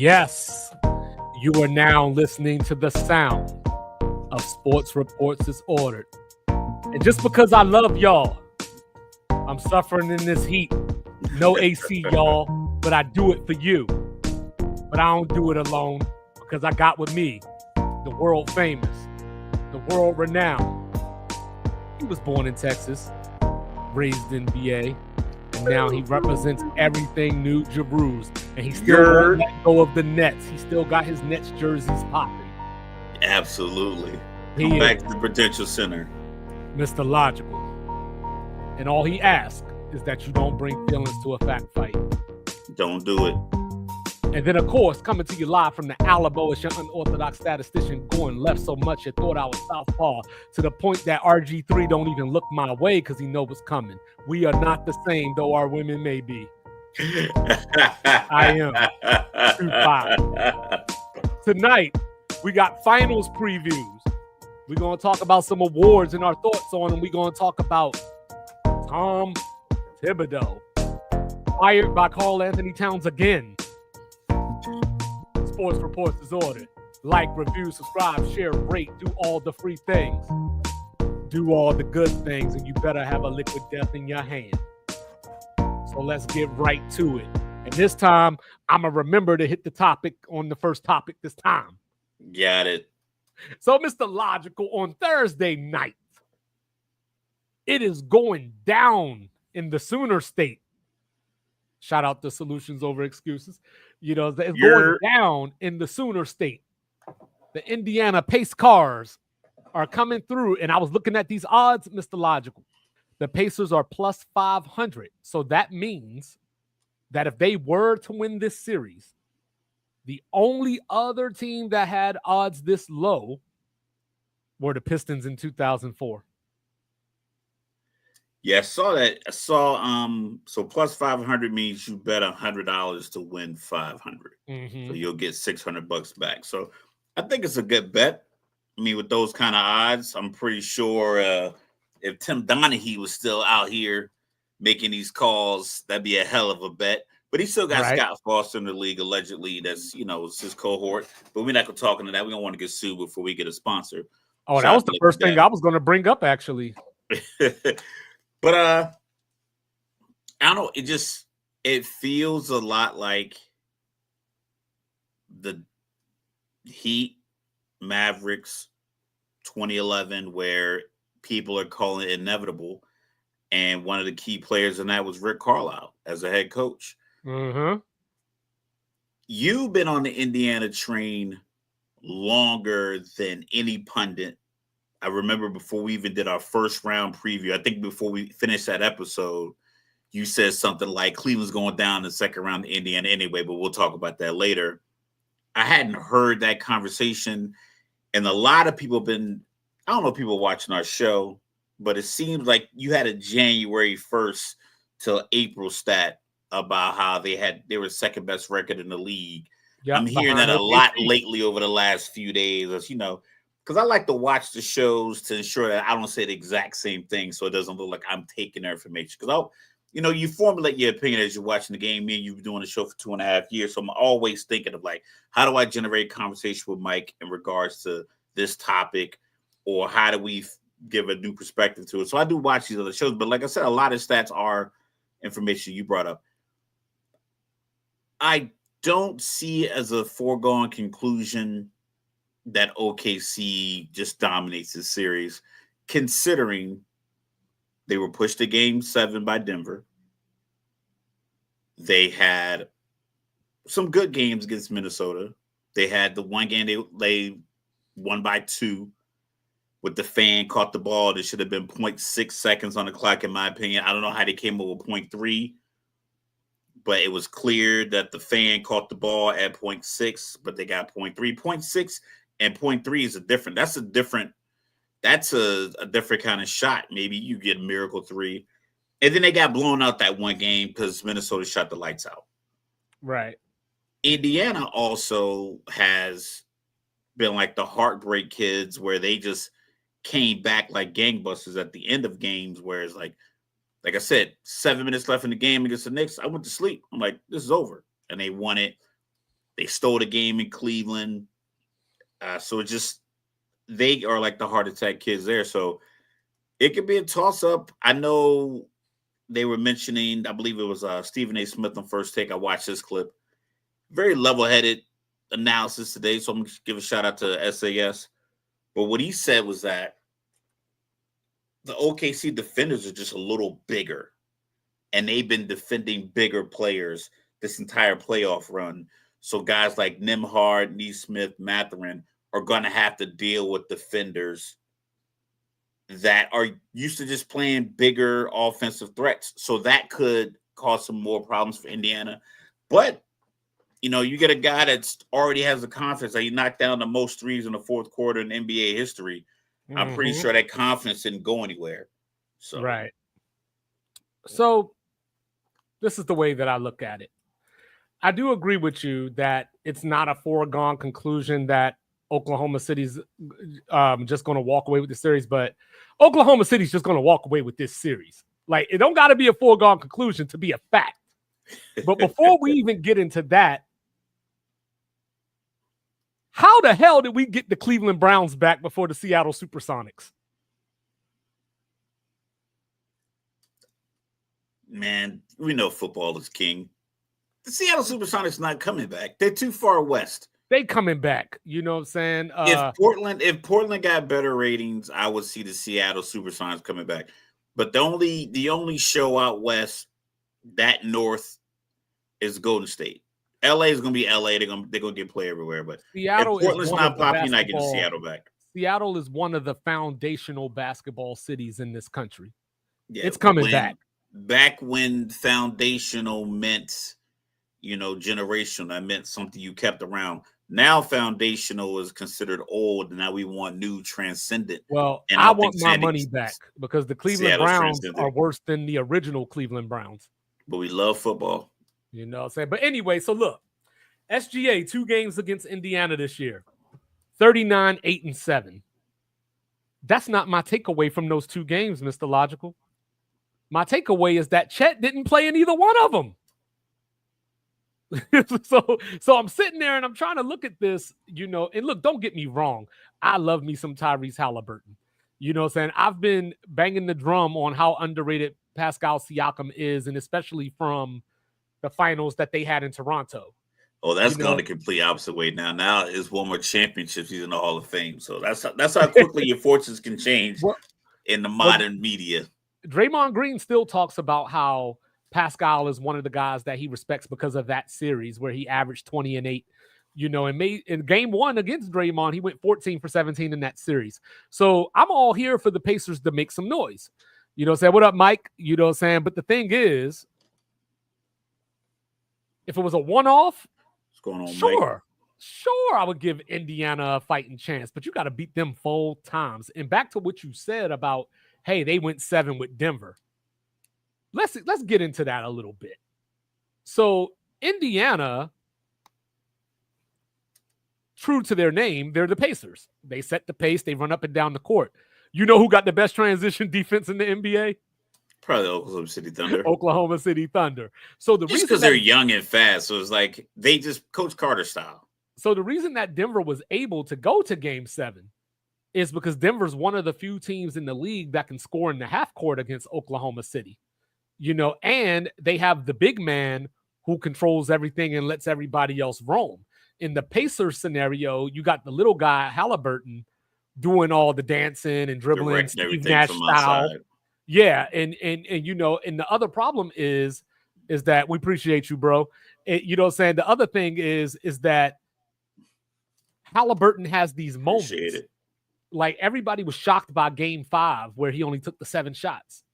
Yes, you are now listening to the sound of Sports Reports Disordered. And just because I love y'all, I'm suffering in this heat. No AC, y'all, but I do it for you. But I don't do it alone because I got with me the world famous, the world renowned. He was born in Texas, raised in VA, and now he represents everything New Jerusalem. And he still won't let go of the Nets. He still got his Nets jerseys popping. Absolutely. Come back to the Prudential Center. Mr. Logical. And all he asks is that you don't bring feelings to a fact fight. Don't do it. And then, of course, coming to you live from the Alamo is your unorthodox statistician going left so much you thought I was southpaw, to the point that RG3 don't even look my way because he know what's coming. We are not the same, though our women may be. I am. 2-5. Tonight, we got finals previews. We're going to talk about some awards and our thoughts on them. We're going to talk about Tom Thibodeau, fired by Karl Anthony Towns again. Sports Reports Disordered. Like, review, subscribe, share, rate, do all the free things. Do all the good things, and you better have a liquid death in your hand. So let's get right to it. And this time, I'm going to remember to hit the topic on the first topic this time. Got it. So, Mr. Logical, on Thursday night, it is going down in the Sooner State. Shout out to Solutions Over Excuses. You know, it's going down in the Sooner State. The Indiana Pace Cars are coming through, and I was looking at these odds, Mr. Logical. The Pacers are plus 500. So that means that if they were to win this series, the only other team that had odds this low were the Pistons in 2004. Yeah, I saw that. I saw so plus 500 means you bet $100 to win 500. Mm-hmm. So you'll get $600 back. So I think it's a good bet. I mean, with those kind of odds, I'm pretty sure if Tim Donaghy was still out here making these calls, that'd be a hell of a bet. But he still got Scott Foster in the league, allegedly. That's, it's his cohort. But we're not going to talk into that. We don't want to get sued before we get a sponsor. Oh, that was the first thing I was going to bring up, actually. But I don't know. It feels a lot like the Heat Mavericks 2011, where people are calling it inevitable. And one of the key players in that was Rick Carlisle as a head coach. Mm-hmm. You've been on the Indiana train longer than any pundit. I remember before we even did our first round preview, I think before we finished that episode, you said something like Cleveland's going down in the second round to Indiana anyway, but we'll talk about that later. I hadn't heard that conversation, and a lot of people I don't know, people watching our show, but it seems like you had a January 1st till April stat about how they were second best record in the league. Yep, I'm hearing that a lot lately over the last few days, as because I like to watch the shows to ensure that I don't say the exact same thing, so it doesn't look like I'm taking their information. Because you formulate your opinion as you're watching the game. Me and you've been doing the show for 2.5 years, so I'm always thinking of how do I generate conversation with Mike in regards to this topic, or how do we give a new perspective to it. So I do watch these other shows, but like I said, a lot of stats are information you brought up. I don't see it as a foregone conclusion that OKC just dominates this series, considering they were pushed to Game 7 by Denver. They had some good games against Minnesota. They had the one game they won by 2 with the fan caught the ball. There should have been 0.6 seconds on the clock, in my opinion. I don't know how they came up with 0.3, but it was clear that the fan caught the ball at 0.6, but they got 0.3. 0.6 and 0.3 is that's a different kind of shot. Maybe you get a miracle 3. And then they got blown out that one game because Minnesota shut the lights out. Right. Indiana also has been like the heartbreak kids, where they just came back like gangbusters at the end of games, where it's like I said, 7 minutes left in the game against the Knicks. I went to sleep. I'm like, this is over. And they won it. They stole the game in Cleveland. So they are like the heart attack kids there. So it could be a toss up. I know they were mentioning, I believe it was Stephen A. Smith on First Take. I watched this clip. Very level headed analysis today. So I'm going to give a shout out to SAS. But what he said was that the OKC defenders are just a little bigger. And they've been defending bigger players this entire playoff run. So guys like Nembhard, Neesmith, Mathurin are going to have to deal with defenders that are used to just playing bigger offensive threats. So that could cause some more problems for Indiana. But, you get a guy that's already has the confidence that he knocked down the most threes in the fourth quarter in NBA history. I'm pretty sure that confidence didn't go anywhere. So right. So this is the way that I look at it. I do agree with you that it's not a foregone conclusion that Oklahoma City's just going to walk away with the series, but Oklahoma City's just going to walk away with this series. Like, it don't got to be a foregone conclusion to be a fact. But before we even get into that, how the hell did we get the Cleveland Browns back before the Seattle Supersonics? Man, we know football is king. The Seattle Supersonics not coming back. They're too far west. They coming back. You know what I'm saying? If Portland got better ratings, I would see the Seattle Supersonics coming back. But the only show out west that north is Golden State. LA is gonna be LA. They're gonna get play everywhere. But Seattle if Portland's not popping, you're not getting Seattle back. Seattle is one of the foundational basketball cities in this country. Yeah, it's coming back. Back when foundational meant, generational, that meant something you kept around. Now foundational is considered old, and now we want new, transcendent. Well, and I want my money back because the Cleveland Browns are worse than the original Cleveland Browns. But we love football. You know what I'm saying? But anyway, so look, SGA, 2 games against Indiana this year, 39, 8, and 7. That's not my takeaway from those 2 games, Mr. Logical. My takeaway is that Chet didn't play in either one of them. So I'm sitting there and I'm trying to look at this, and look, don't get me wrong. I love me some Tyrese Halliburton. You know what I'm saying? I've been banging the drum on how underrated Pascal Siakam is, and especially from the finals that they had in Toronto. Oh, that's gone the complete opposite way now. Now is one more championships. He's in the Hall of Fame. So that's how quickly your fortunes can change in the modern media. Draymond Green still talks about how Pascal is one of the guys that he respects because of that series where he averaged 20 and 8, and made in game 1 against Draymond, he went 14 for 17 in that series. So I'm all here for the Pacers to make some noise. You know what I'm saying? What up, Mike? You know what I'm saying? But the thing is, if it was a one-off, what's going on, Mike? Sure, I would give Indiana a fighting chance, but you got to beat them 4 times. And back to what you said about, hey, they went 7 with Denver. Let's get into that a little bit. So Indiana, true to their name, they're the Pacers. They set the pace. They run up and down the court. You know who got the best transition defense in the NBA? Probably the Oklahoma City Thunder. Oklahoma City Thunder. So the reason because they're young and fast, so it's like they just Coach Carter style. So the reason that Denver was able to go to Game 7 is because Denver's one of the few teams in the league that can score in the half court against Oklahoma City. And they have the big man who controls everything and lets everybody else roam. In the Pacers scenario, you got the little guy, Halliburton, doing all the dancing and dribbling, Steve Nash style. Outside. Yeah, and the other problem is that we appreciate you, bro. You know what I'm saying? The other thing is that Halliburton has these moments. Like everybody was shocked by Game 5 where he only took the 7 shots.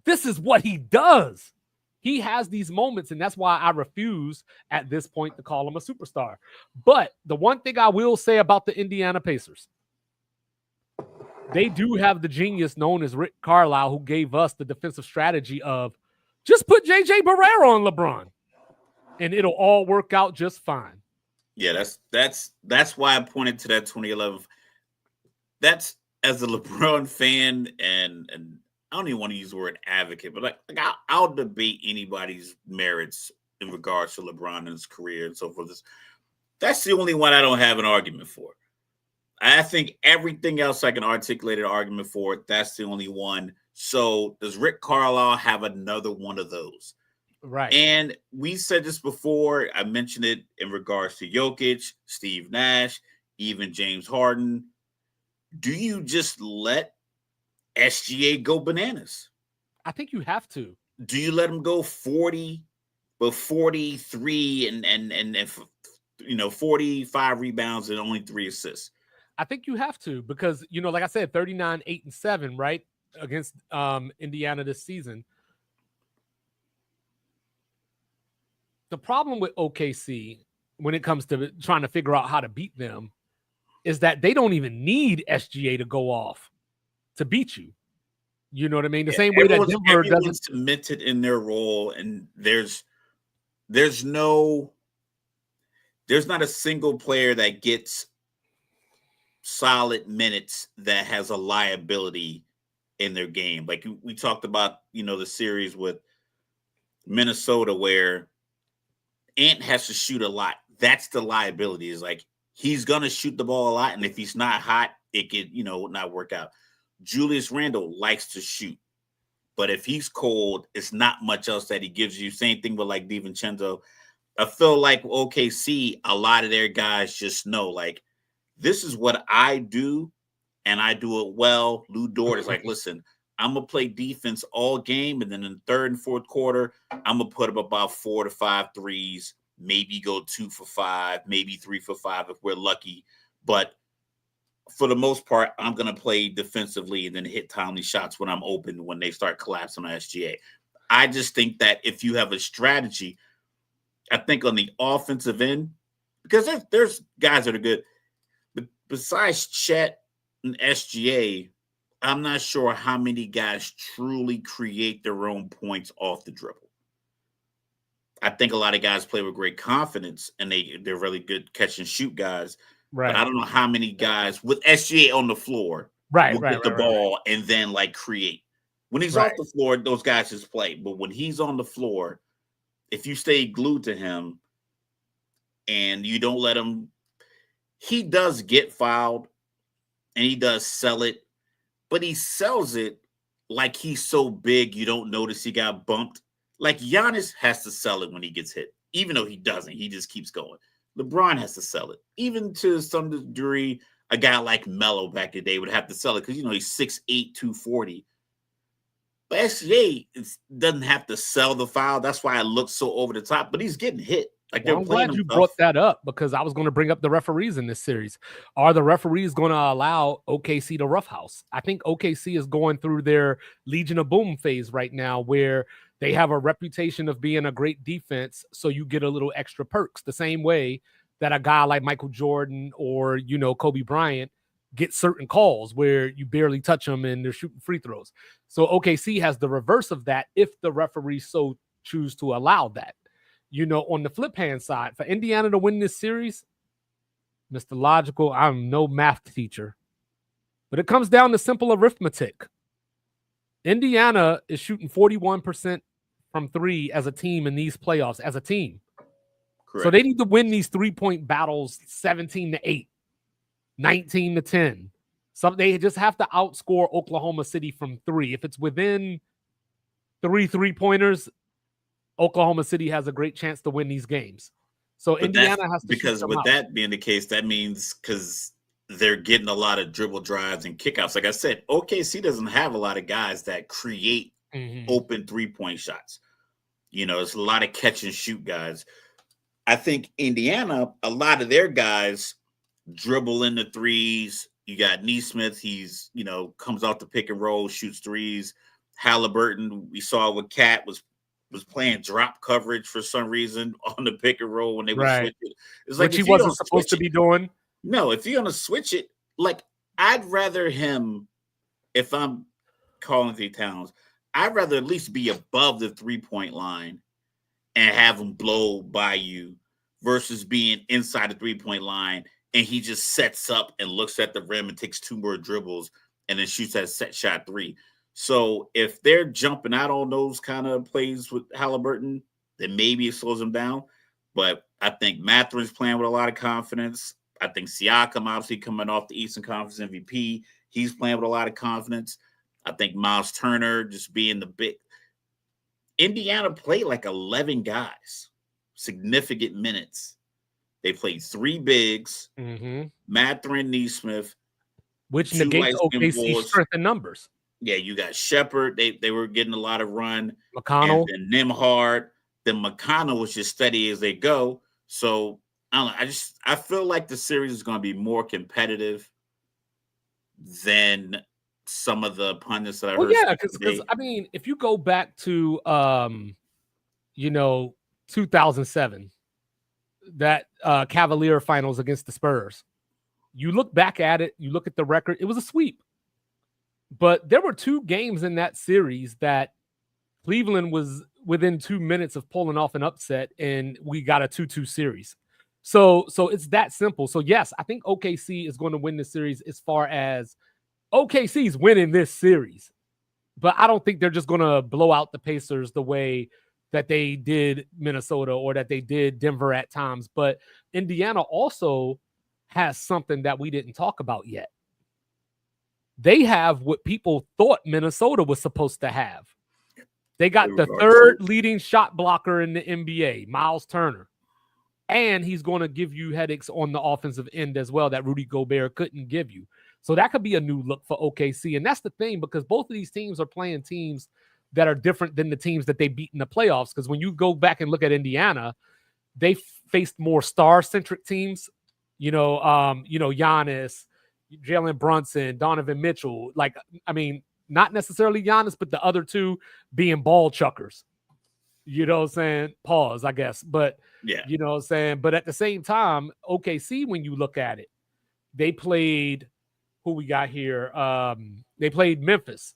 This is what he does. He has these moments, and that's why I refuse at this point to call him a superstar. But the one thing I will say about the Indiana Pacers, they do have the genius known as Rick Carlisle, who gave us the defensive strategy of just put JJ Barea on LeBron, and it'll all work out just fine. Yeah, that's why I pointed to that 2011. That's as a LeBron fan, and I don't even want to use the word advocate, but like I'll debate anybody's merits in regards to LeBron and his career and so forth. That's the only one I don't have an argument for. I think everything else I can articulate an argument for. That's the only one. So does Rick Carlisle have another one of those? Right. And we said this before. I mentioned it in regards to Jokic, Steve Nash, even James Harden. Do you just let SGA go bananas? I think you have to. Do you let him go 40, but 43 and 45 rebounds and only 3 assists? I think you have to because, like I said, 39, 8, and 7, right? Against Indiana this season. The problem with OKC when it comes to trying to figure out how to beat them is that they don't even need SGA to go off to beat you. You know what I mean? The same way that Denver doesn't cemented in their role, and there's not a single player that gets solid minutes that has a liability in their game. Like we talked about, the series with Minnesota where Ant has to shoot a lot. That's the liability. Is like he's gonna shoot the ball a lot, and if he's not hot, it could not work out. Julius Randle likes to shoot, but if he's cold, it's not much else that he gives you. Same thing with like DiVincenzo. I feel like OKC, a lot of their guys just know like this is what I do, and I do it well. Lou Dort is like, listen, I'm gonna play defense all game, and then in the third and fourth quarter, I'm gonna put up about 4 to 5 threes, maybe go 2 for 5, maybe 3 for 5 if we're lucky. But for the most part, I'm gonna play defensively and then hit timely shots when I'm open when they start collapsing on SGA. I just think that if you have a strategy, I think on the offensive end, because there's guys that are good, but besides Chet and SGA, I'm not sure how many guys truly create their own points off the dribble. I think a lot of guys play with great confidence, and they're really good catch and shoot guys. Right. But I don't know how many guys with SGA on the floor will get the ball and then like create. When he's off the floor, those guys just play. But when he's on the floor, if you stay glued to him and you don't let him, he does get fouled and he does sell it, but he sells it like he's so big you don't notice he got bumped. Like Giannis has to sell it when he gets hit, even though he doesn't. He just keeps going. LeBron has to sell it. Even to some degree, a guy like Melo back in the day would have to sell it because, he's 6'8", 240. But SGA doesn't have to sell the foul. That's why it looks so over the top. But he's getting hit. Like I'm glad you brought that up because I was going to bring up the referees in this series. Are the referees going to allow OKC to roughhouse? I think OKC is going through their Legion of Boom phase right now where they have a reputation of being a great defense, so you get a little extra perks. The same way that a guy like Michael Jordan or, Kobe Bryant get certain calls where you barely touch them and they're shooting free throws. So OKC has the reverse of that if the referees so choose to allow that. On the flip hand side, for Indiana to win this series, Mr. Logical, I'm no math teacher, but it comes down to simple arithmetic. Indiana is shooting 41% from 3 as a team in these playoffs, as a team. Correct. So they need to win these 3-point battles 17-8, 19-10. So they just have to outscore Oklahoma City from 3. If it's within 3 3-pointers, Oklahoma City has a great chance to win these games. So but Indiana has to because with out. That being the case, that means because they're getting a lot of dribble drives and kickouts. Like I said, OKC doesn't have a lot of guys that create open 3-point shots. It's a lot of catch and shoot guys. I think Indiana, a lot of their guys dribble in the threes. You got Neesmith. He's, comes off the pick and roll, shoots threes. Halliburton, we saw what Cat was playing drop coverage for some reason on the pick and roll when they were switching. It's like he wasn't supposed to be doing. No, if you're going to switch it, like I'd rather him, if I'm calling the Towns, I'd rather at least be above the 3-point line and have him blow by you versus being inside the 3-point line and he just sets up and looks at the rim and takes 2 more dribbles and then shoots that set shot 3. So if they're jumping out on those kind of plays with Halliburton, then maybe it slows them down. But I think Mathurin's playing with a lot of confidence. I think Siakam, obviously coming off the Eastern Conference MVP, he's playing with a lot of confidence. I think Miles Turner just being the big. Indiana played like 11 guys, significant minutes. They played 3 bigs, Mathurin, Neesmith, which 2 negates light-skinned OKC's boys. strength in numbers. Yeah, you got Shepard. They were getting a lot of run. McConnell. And then Nimhard. Then McConnell was just steady as they go. So I don't know. I feel like the series is going to be more competitive than some of the pundits that I heard. Yeah, because I mean, if you go back to 2007, that Cavalier finals against the Spurs, you look back at it, you look at the record, it was a sweep. But there were 2 games in that series that Cleveland was within 2 minutes of pulling off an upset, and we got a 2-2 series. So it's that simple. So yes, I think OKC is going to win the series as far as OKC's winning this series. But I don't think they're just going to blow out the Pacers the way that they did Minnesota or that they did Denver at times. But Indiana also has something that we didn't talk about yet. They have what people thought Minnesota was supposed to have. They got the 3rd leading shot blocker in the NBA, Miles Turner. And he's going to give you headaches on the offensive end as well that Rudy Gobert couldn't give you. So that could be a new look for OKC. And that's the thing, because both of these teams are playing teams that are different than the teams that they beat in the playoffs. Because when you go back and look at Indiana, they faced more star-centric teams. Giannis, Jalen Brunson, Donovan Mitchell. Not necessarily Giannis, but the other 2 being ball chuckers. You know what I'm saying? Pause, I guess. But, yeah, you know what I'm saying? But at the same time, OKC, when you look at it, they played who we got here. They played Memphis.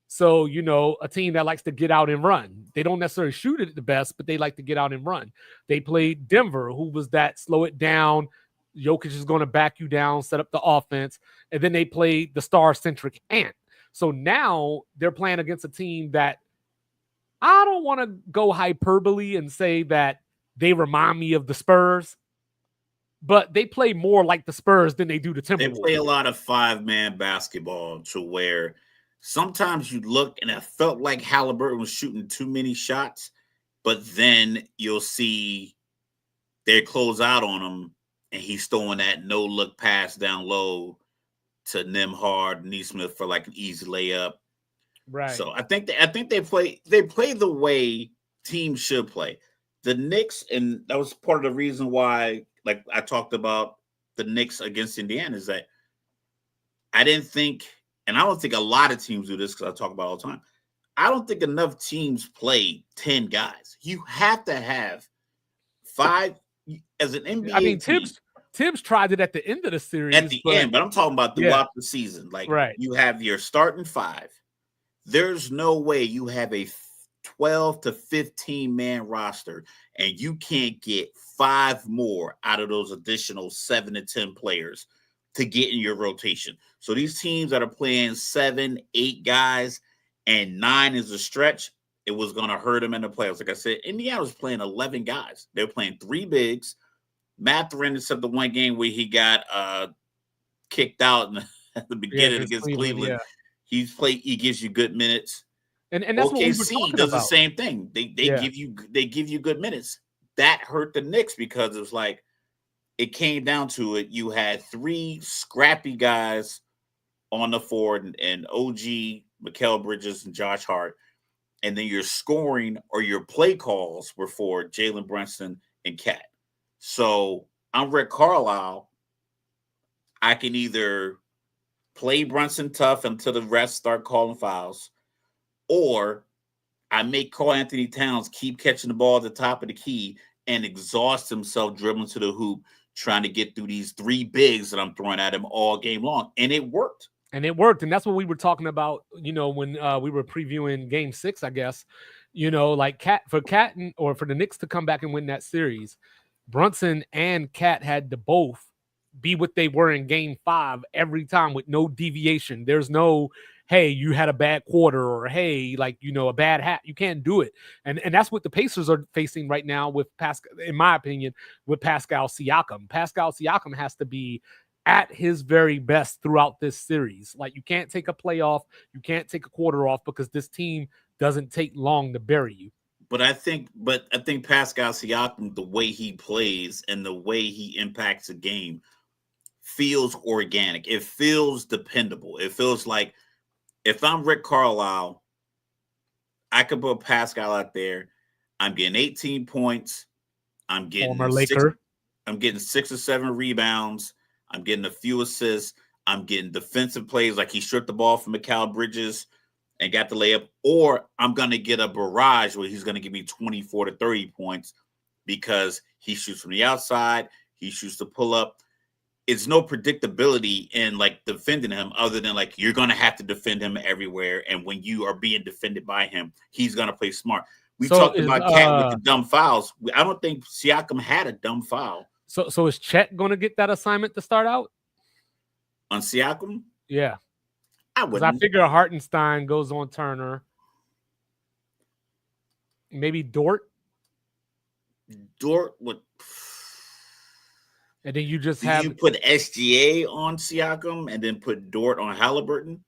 So, a team that likes to get out and run. They don't necessarily shoot it the best, but they like to get out and run. They played Denver, who was that slow it down. Jokic is going to back you down, set up the offense. And then they played the star-centric Ant. So now they're playing against a team that I don't want to go hyperbole and say that they remind me of the Spurs, but they play more like the Spurs than they do the Timberwolves. They play a lot of 5-man basketball to where sometimes you look and it felt like Halliburton was shooting too many shots, but then you'll see they close out on him and he's throwing that no-look pass down low to Nimhard, Neesmith for like an easy layup. Right. So I think they play the way teams should play. The Knicks, and that was part of the reason why, like I talked about the Knicks against Indiana, is that I didn't think, and I don't think a lot of teams do this because I talk about it all the time. I don't think enough teams play 10 guys. You have to have 5 as an NBA. I mean, Tibbs tried it at the end of the series. At the end, but I'm talking about throughout the season. Like, you have your starting 5. There's no way you have a 12 to 15 man roster and you can't get 5 more out of those additional 7 to 10 players to get in your rotation. So these teams that are playing 7, 8 guys and 9 is a stretch, it was going to hurt them in the playoffs. Like I said, Indiana was playing 11 guys. They were playing 3 bigs. Mathurin, except the one game where he got kicked out at the beginning against Cleveland. Yeah. He gives you good minutes. And that's what we were talking does about. The same thing. They give you good minutes. That hurt the Knicks because it was like it came down to it. You had 3 scrappy guys on the floor and OG, Mikal Bridges, and Josh Hart. And then your scoring or your play calls were for Jalen Brunson and Cat. So I'm Rick Carlisle. I can either play Brunson tough until the rest start calling fouls, or I make Karl Anthony Towns keep catching the ball at the top of the key and exhaust himself dribbling to the hoop, trying to get through these 3 bigs that I'm throwing at him all game long. And it worked. And that's what we were talking about, when we were previewing game 6, I guess, like for the Knicks to come back and win that series, Brunson and Cat had to both be what they were in game 5 every time with no deviation. There's no, hey, you had a bad quarter, or hey, like, you know, a bad hat. You can't do it. And that's what the Pacers are facing right now with Pascal, in my opinion, with Pascal Siakam. Pascal Siakam has to be at his very best throughout this series. Like, you can't take a playoff, you can't take a quarter off, because this team doesn't take long to bury you. But I think Pascal Siakam, the way he plays and the way he impacts the game, feels organic. It feels dependable. It feels like if I'm Rick Carlisle, I could put Pascal out there. I'm getting 18 points. I'm getting Former Laker. I'm getting 6 or 7 rebounds. I'm getting a few assists. I'm getting defensive plays, like he stripped the ball from Mikal Bridges and got the layup. Or I'm going to get a barrage where he's going to give me 24 to 30 points because he shoots from the outside. He shoots the pull up. It's no predictability in like defending him, other than like you're going to have to defend him everywhere. And when you are being defended by him, he's going to play smart. We talked about Cat with the dumb fouls. I don't think Siakam had a dumb foul. So is Chet going to get that assignment to start out on Siakam? Yeah, I wouldn't. I figure Hartenstein goes on Turner. Maybe Dort. Dort would. And then you just you put SGA on Siakam and then put Dort on Halliburton?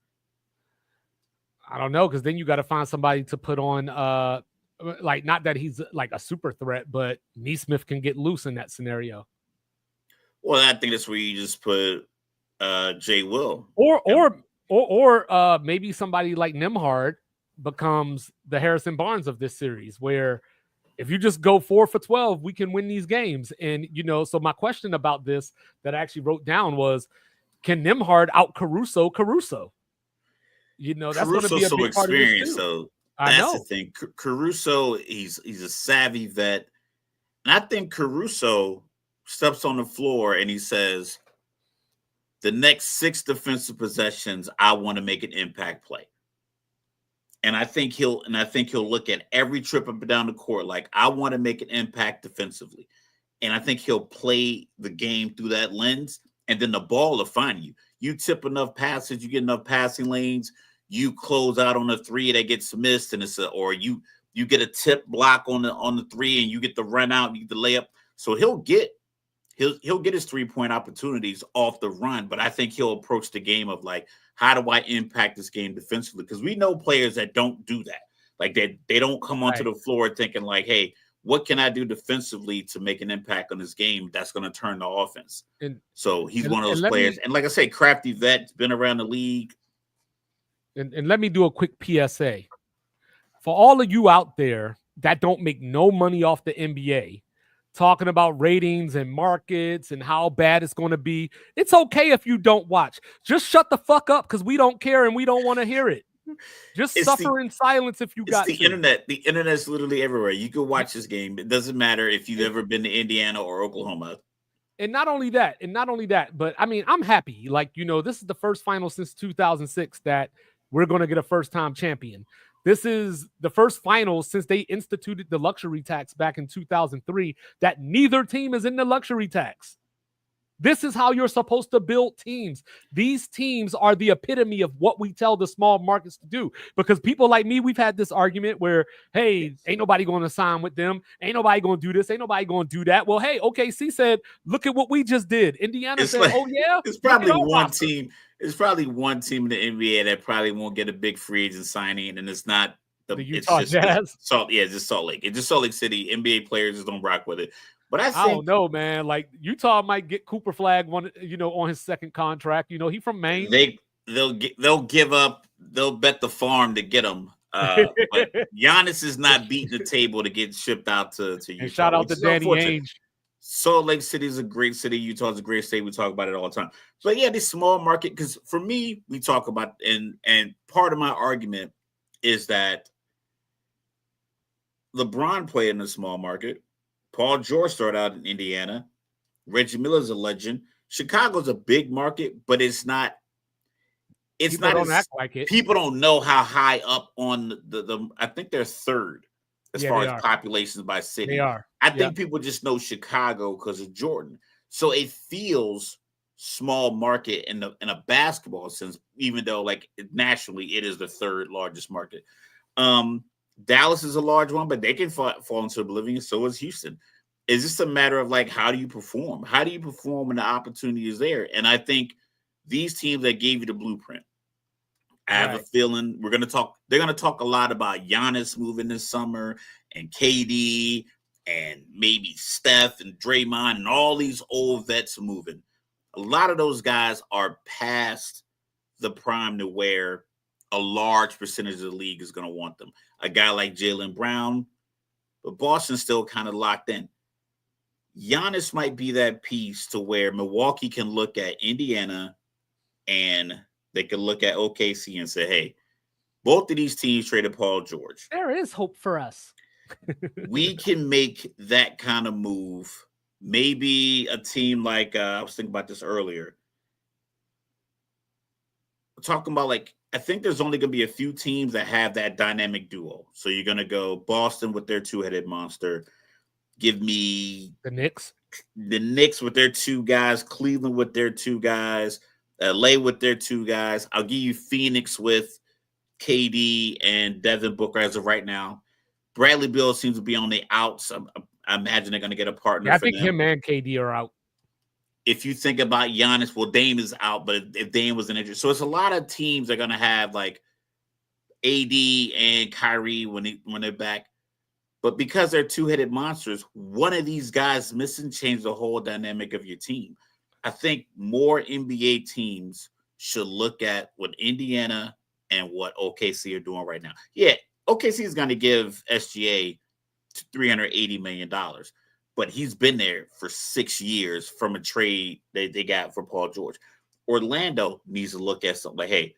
I don't know, because then you got to find somebody to put on. Like, not that he's like a super threat, but Nesmith can get loose in that scenario. Well, I think that's where you just put Jay Will, or maybe somebody like Nembhard becomes the Harrison Barnes of this series, where if you just go 4 for 12, we can win these games. And, you know, so my question about this that I actually wrote down was, can Nembhard out Caruso? You know, that's going to be a big part of this too. So that's the thing. Caruso, he's a savvy vet. And I think Caruso steps on the floor and he says, the next 6 defensive possessions, I want to make an impact play. And I think he'll look at every trip up and down the court like, I want to make an impact defensively. And I think he'll play the game through that lens. And then the ball will find you. You tip enough passes, you get enough passing lanes, you close out on a 3 that gets missed, and or you get a tip block on the 3 and you get the run out, you get the layup. So he'll get his 3-point opportunities off the run, but I think he'll approach the game of like, how do I impact this game defensively? Because we know players that don't do that. Like they don't come onto the floor thinking like, hey, what can I do defensively to make an impact on this game that's going to turn the offense? So he's one of those players. And like I say, crafty vet, been around the league. And let me do a quick PSA. For all of you out there that don't make no money off the NBA, talking about ratings and markets and how bad it's going to be, it's okay if you don't watch. Just shut the fuck up, because we don't care and we don't want to hear it. Just suffer in silence if you got the internet. The internet's literally everywhere. You can watch this game. It doesn't matter if you've ever been to Indiana or Oklahoma. And not only that, but I mean, I'm happy. Like, you know, this is the first final since 2006 that we're going to get a first-time champion. This is the first final since they instituted the luxury tax back in 2003 that neither team is in the luxury tax. This is how you're supposed to build teams. These teams are the epitome of what we tell the small markets to do. Because people like me, we've had this argument where, hey, ain't nobody going to sign with them. Ain't nobody going to do this. Ain't nobody going to do that. Well, hey, OKC said, look at what we just did. Indiana said, like, oh, yeah. It's probably one team. It's probably one team in the NBA that probably won't get a big free agent signing, and it's not the Utah Jazz. It's just Salt Lake. It's just Salt Lake City. NBA players just don't rock with it. But I don't know, man. Like, Utah might get Cooper Flag on his second contract. You know, he from Maine. They'll give up. They'll bet the farm to get him. But Giannis is not beating the table to get shipped out to Utah. And shout out to Danny Ainge. Salt Lake City is a great city. Utah is a great state. We talk about it all the time. But yeah, this small market, because for me, we talk about, and part of my argument is that LeBron played in a small market. Paul George started out in Indiana. Reggie Miller's a legend. Chicago's a big market, but it's not. It's people not. Don't act like it. People don't know how high up on the. I think they're third as far as populations by city. They are. I think people just know Chicago because of Jordan, so it feels small market in a basketball sense, even though like nationally it is the third largest market. Dallas is a large one, but they can fall into oblivion. So is Houston. It's just a matter of like, how do you perform? How do you perform when the opportunity is there? And I think these teams that gave you the blueprint, I have a feeling we're going to talk. They're going to talk a lot about Giannis moving this summer and KD and maybe Steph and Draymond and all these old vets moving. A lot of those guys are past the prime to where a large percentage of the league is going to want them. A guy like Jaylen Brown, but Boston's still kind of locked in. Giannis might be that piece to where Milwaukee can look at Indiana and they can look at OKC and say, hey, both of these teams traded Paul George. There is hope for us. We can make that kind of move. Maybe a team like, I was thinking about this earlier. We're talking about like, I think there's only going to be a few teams that have that dynamic duo. So you're going to go Boston with their two-headed monster. Give me the Knicks with their two guys, Cleveland with their two guys, LA with their two guys. I'll give you Phoenix with KD and Devin Booker as of right now. Bradley Beal seems to be on the outs. I imagine they're going to get a partner. Yeah, I think him and KD are out. If you think about Giannis, well, Dame is out, but if Dame was an injury, so it's a lot of teams that are going to have like AD and Kyrie when they're back. But because they're two-headed monsters, one of these guys missing changed the whole dynamic of your team. I think more NBA teams should look at what Indiana and what OKC are doing right now. Yeah, OKC is going to give SGA $380 million, but he's been there for 6 years from a trade that they got for Paul George. Orlando needs to look at something like, hey,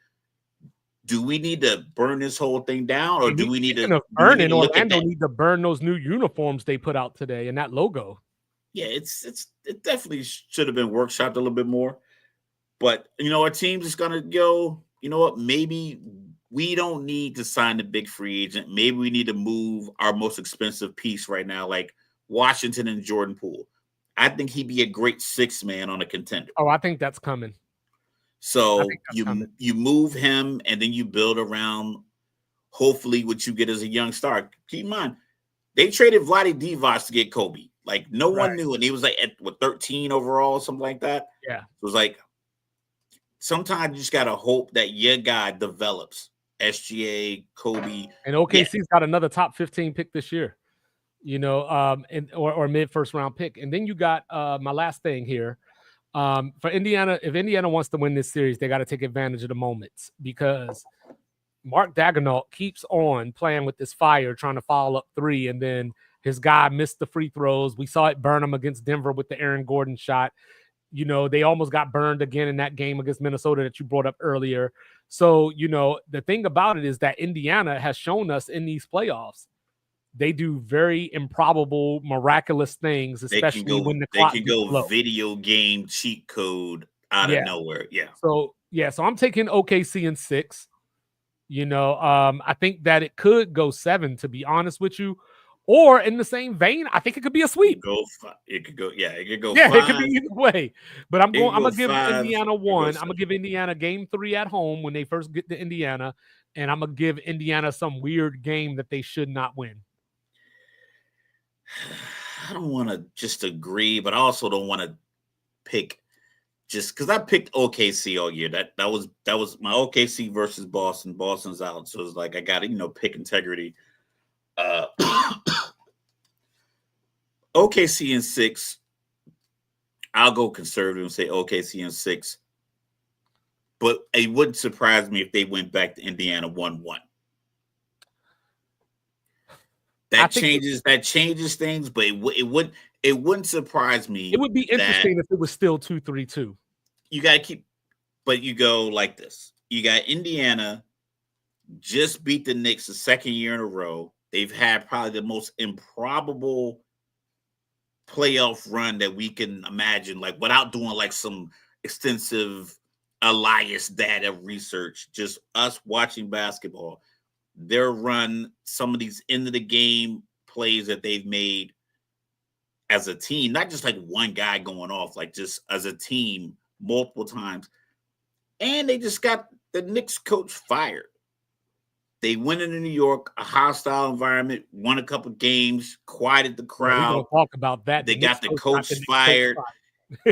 do we need to burn this whole thing down, or do we need to burn? Orlando need to burn those new uniforms they put out today and that logo. Yeah, it definitely should have been workshopped a little bit more. But our team's just gonna go. You know what? Maybe we don't need to sign the big free agent. Maybe we need to move our most expensive piece right now, like Washington and Jordan Poole. I think he'd be a great sixth man on a contender. Oh, I think that's coming. So you move him and then you build around hopefully what you get as a young star. Keep in mind, they traded Vlade Divac to get Kobe. Like no one knew, and he was like at 13 overall, something like that. Yeah. It was like sometimes you just gotta hope that your guy develops. SGA, Kobe. And OKC's got another top 15 pick this year. Or mid first round pick. And then you got my last thing here. For Indiana, if Indiana wants to win this series, they got to take advantage of the moments because Mark Daigneault keeps on playing with this fire, trying to foul up three, and then his guy missed the free throws. We saw it burn him against Denver with the Aaron Gordon shot. They almost got burned again in that game against Minnesota that you brought up earlier. So, the thing about it is that Indiana has shown us in these playoffs, they do very improbable, miraculous things, especially when the clock can go low. Video game cheat code out of nowhere. Yeah. So I'm taking OKC in 6. I think that it could go 7, to be honest with you. Or in the same vein, I think it could be a sweep. It could go 5. It could be either way. But I'm gonna give Indiana 1. I'm gonna give Indiana game 3 at home when they first get to Indiana, and I'm gonna give Indiana some weird game that they should not win. I don't want to just agree, but I also don't want to pick just because I picked OKC all year. That was my OKC versus Boston. Boston's out, so it's like I got to pick integrity. OKC in 6. I'll go conservative and say OKC in 6. But it wouldn't surprise me if they went back to Indiana 1-1. That changes things, but it wouldn't surprise me. It would be interesting if it was still 2-3-2. You got to keep, but you go like this. You got Indiana just beat the Knicks the second year in a row. They've had probably the most improbable playoff run that we can imagine, like without doing like some extensive Elias data research, just us watching basketball. Their run, some of these end of the game plays that they've made as a team, not just like one guy going off, like just as a team multiple times. And they just got the Knicks coach fired. They went into New York, a hostile environment, won a couple games, quieted the Yeah, we're crowd. gonna talk about that. They got the coach fired.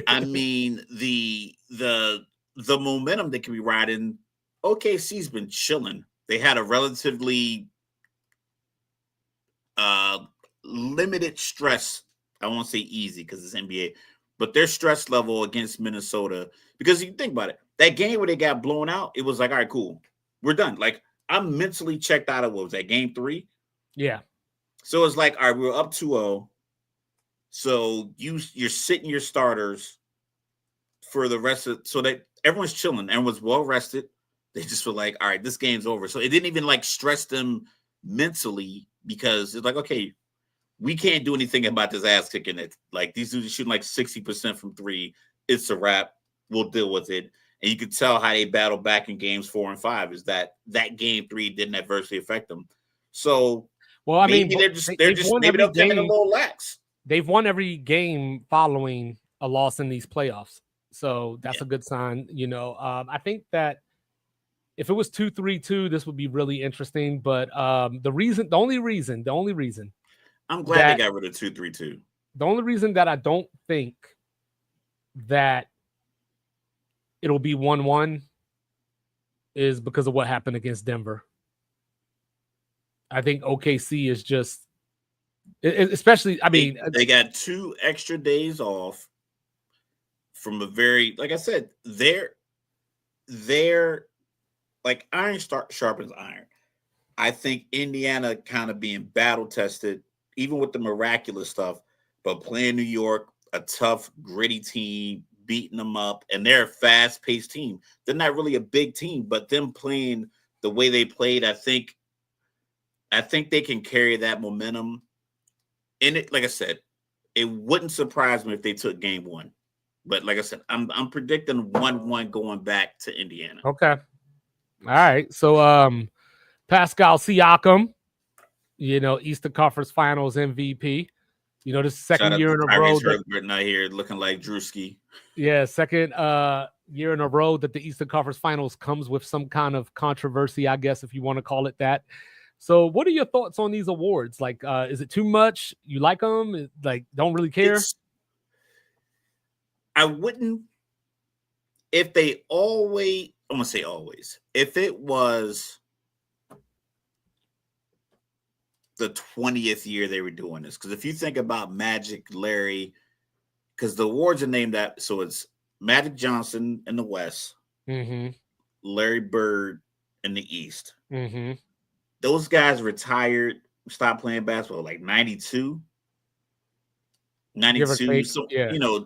I mean, the momentum they can be riding. OKC's been chilling. They had a relatively limited stress. I won't say easy because it's NBA, but their stress level against Minnesota. Because you think about it, that game where they got blown out, it was like, all right, cool, we're done. Like I'm mentally checked out of what was that game 3? Yeah. So it's like, all right, we're up 2-0. So you're sitting your starters for the rest of, so that everyone's chilling, everyone's well rested. They just feel like, all right, this game's over. So it didn't even like stress them mentally because it's like, okay, we can't do anything about this ass kicking it. Like these dudes are shooting like 60% from 3. It's a wrap. We'll deal with it. And you could tell how they battle back in games 4 and 5 is that game 3 didn't adversely affect them. So well, I mean, they're just maybe they'll come in a little lax. They've won every game following a loss in these playoffs. So that's a good sign. You know, I think that if it was 2-3-2, this would be really interesting. But the only reason I'm glad they got rid of 2-3-2. The only reason that I don't think that it'll be 1-1 is because of what happened against Denver. I think OKC is just, especially, I mean, they got 2 extra days off from a very, like I said, they're like iron sharpens iron. I think Indiana kind of being battle tested, even with the miraculous stuff, but playing New York, a tough, gritty team, beating them up, and they're a fast-paced team. They're not really a big team, but them playing the way they played, I think they can carry that momentum. And it, like I said, it wouldn't surprise me if they took game 1. But like I said, I'm predicting 1-1 going back to Indiana. Okay. All right. So Pascal Siakam, Eastern Conference Finals MVP. This second year in a row. Not here looking like Drewski. Yeah, second year in a row that the Eastern Conference Finals comes with some kind of controversy, I guess, if you want to call it that. So what are your thoughts on these awards? Like, is it too much? You like them? Like, don't really care? I wouldn't. If they always, I'm going to say always, if it was the 20th year they were doing this, because if you think about Magic, Larry, because the awards are named that, so it's Magic Johnson in the West, Larry Bird in the East. Those guys retired, stopped playing basketball like 92. 92, so,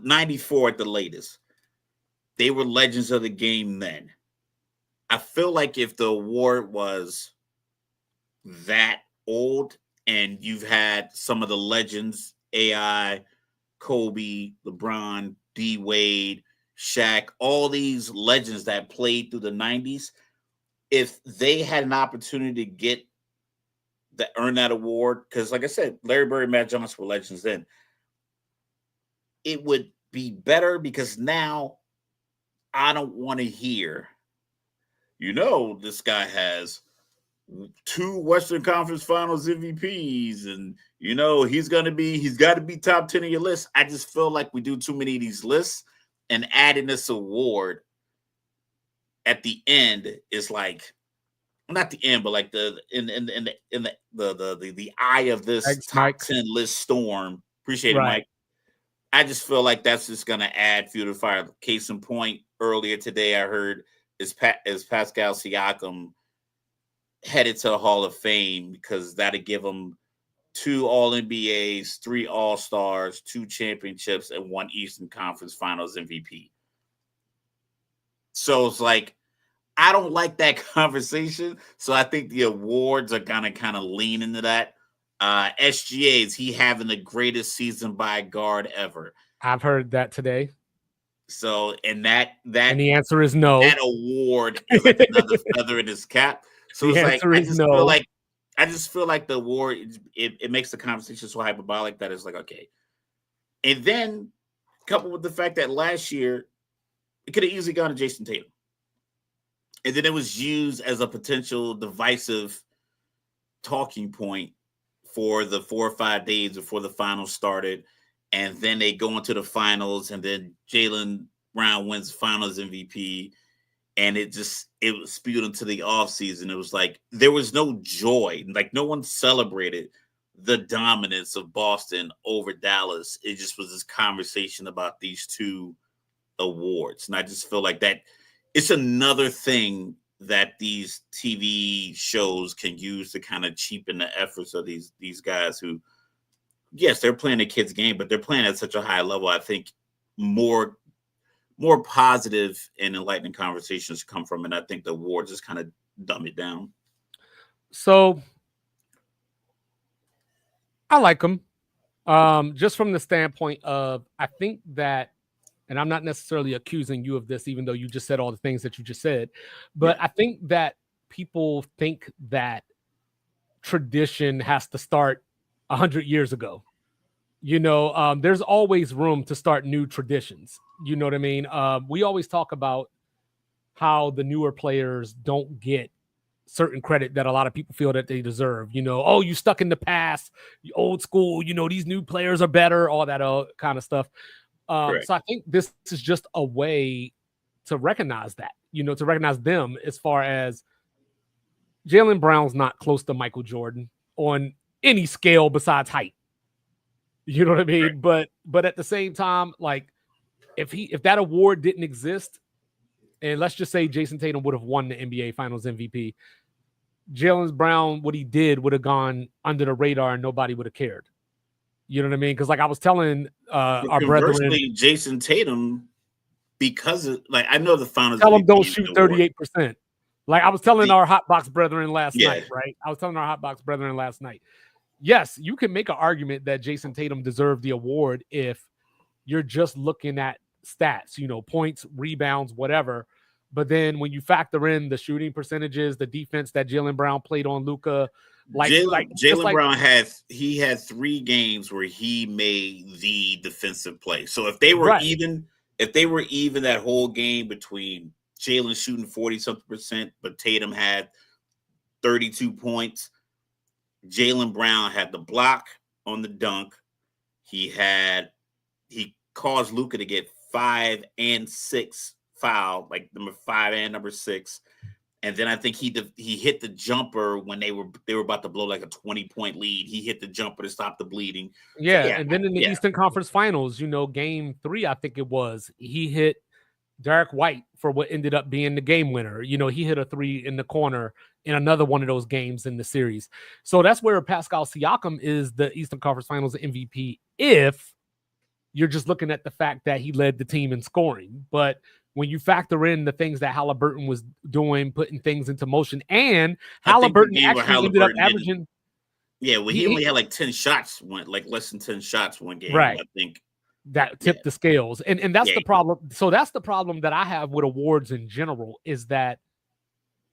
94 at the latest. They were legends of the game then. I feel like if the award was that old and you've had some of the legends, AI, Kobe, LeBron, D Wade, Shaq, all these legends that played through the 90s, if they had an opportunity to earn that award, because like I said, Larry Bird and Matt Johnson were legends then, it would be better because now I don't want to hear, this guy has 2 Western Conference Finals MVPs and, he's got to be top 10 of your list. I just feel like we do too many of these lists, and adding this award at the end is like, not the end, but like the eye of this Thanks, top Mike. 10 list storm. Appreciate it, Mike. I just feel like that's just going to add fuel to the fire. Case in point, earlier today I heard is Pascal Siakam headed to the Hall of Fame because that'll give him 2 All-NBAs, 3 All-Stars, 2 championships, and 1 Eastern Conference Finals MVP. So it's like, I don't like that conversation. So I think the awards are gonna kind of lean into that. SGA's, he having the greatest season by a guard ever. I've heard that today. So, and the answer is no. That award is like another feather in his cap. So the it's like, no. I just feel like the award, it makes the conversation so hyperbolic that it's like, okay. And then coupled with the fact that last year, It could have easily gone to Jason Tatum. And then it was used as a potential divisive talking point for the 4 or 5 days before the finals started. And then they go into the finals, and then Jaylen Brown wins finals MVP. And it was spewed into the offseason. It was like there was no joy. Like no one celebrated the dominance of Boston over Dallas. It just was this conversation about these two awards. And I just feel like that it's another thing that these TV shows can use to kind of cheapen the efforts of these guys who, yes, they're playing a kid's game, but they're playing at such a high level. I think more positive and enlightening conversations come from it. And I think the awards just kind of dumb it down. So I like them. Just from the standpoint of, I think that, and I'm not necessarily accusing you of this, even though you just said all the things that you just said, but I think that people think that tradition has to start 100 years ago. There's always room to start new traditions. You know what I mean? We always talk about how the newer players don't get certain credit that a lot of people feel that they deserve. Oh, you stuck in the past, you old school, these new players are better, all that kind of stuff. So I think this is just a way to recognize that, to recognize them, as far as Jaylen Brown's not close to Michael Jordan on any scale besides height. You know what I mean? Right. But at the same time, like if that award didn't exist, and let's just say Jason Tatum would have won the NBA Finals MVP, Jaylen Brown, what he did would have gone under the radar and nobody would have cared. You know what I mean? Because like I was telling our brethren, Jason Tatum, because of, like, I know the finals. Tell him don't shoot 38%. Like I was telling our Hotbox brethren last night, right? I was telling our Hotbox brethren last night. Yes, you can make an argument that Jason Tatum deserved the award if you're just looking at stats, points, rebounds, whatever. But then when you factor in the shooting percentages, the defense that Jaylen Brown played on Luka, Jaylen Brown had 3 games where he made the defensive play. So if they were even that whole game between Jaylen shooting 40-something%, but Tatum had 32 points, Jaylen Brown had the block on the dunk. He caused Luka to get 5 and 6 foul, like number 5 and number 6. And then I think he hit the jumper when they were about to blow like a 20-point lead. He hit the jumper to stop the bleeding. Yeah, so and then in the Eastern Conference Finals, game 3, I think it was, he hit Derek White for what ended up being the game winner. He hit a 3 in the corner in another one of those games in the series. So that's where Pascal Siakam is the Eastern Conference Finals MVP if you're just looking at the fact that he led the team in scoring. But when you factor in the things that Halliburton was doing, putting things into motion, and Halliburton actually ended up averaging. Yeah, well, he only had like 10 shots, like less than 10 shots one game. Right. I think that tipped the scales. And that's the problem. So that's the problem that I have with awards in general, is that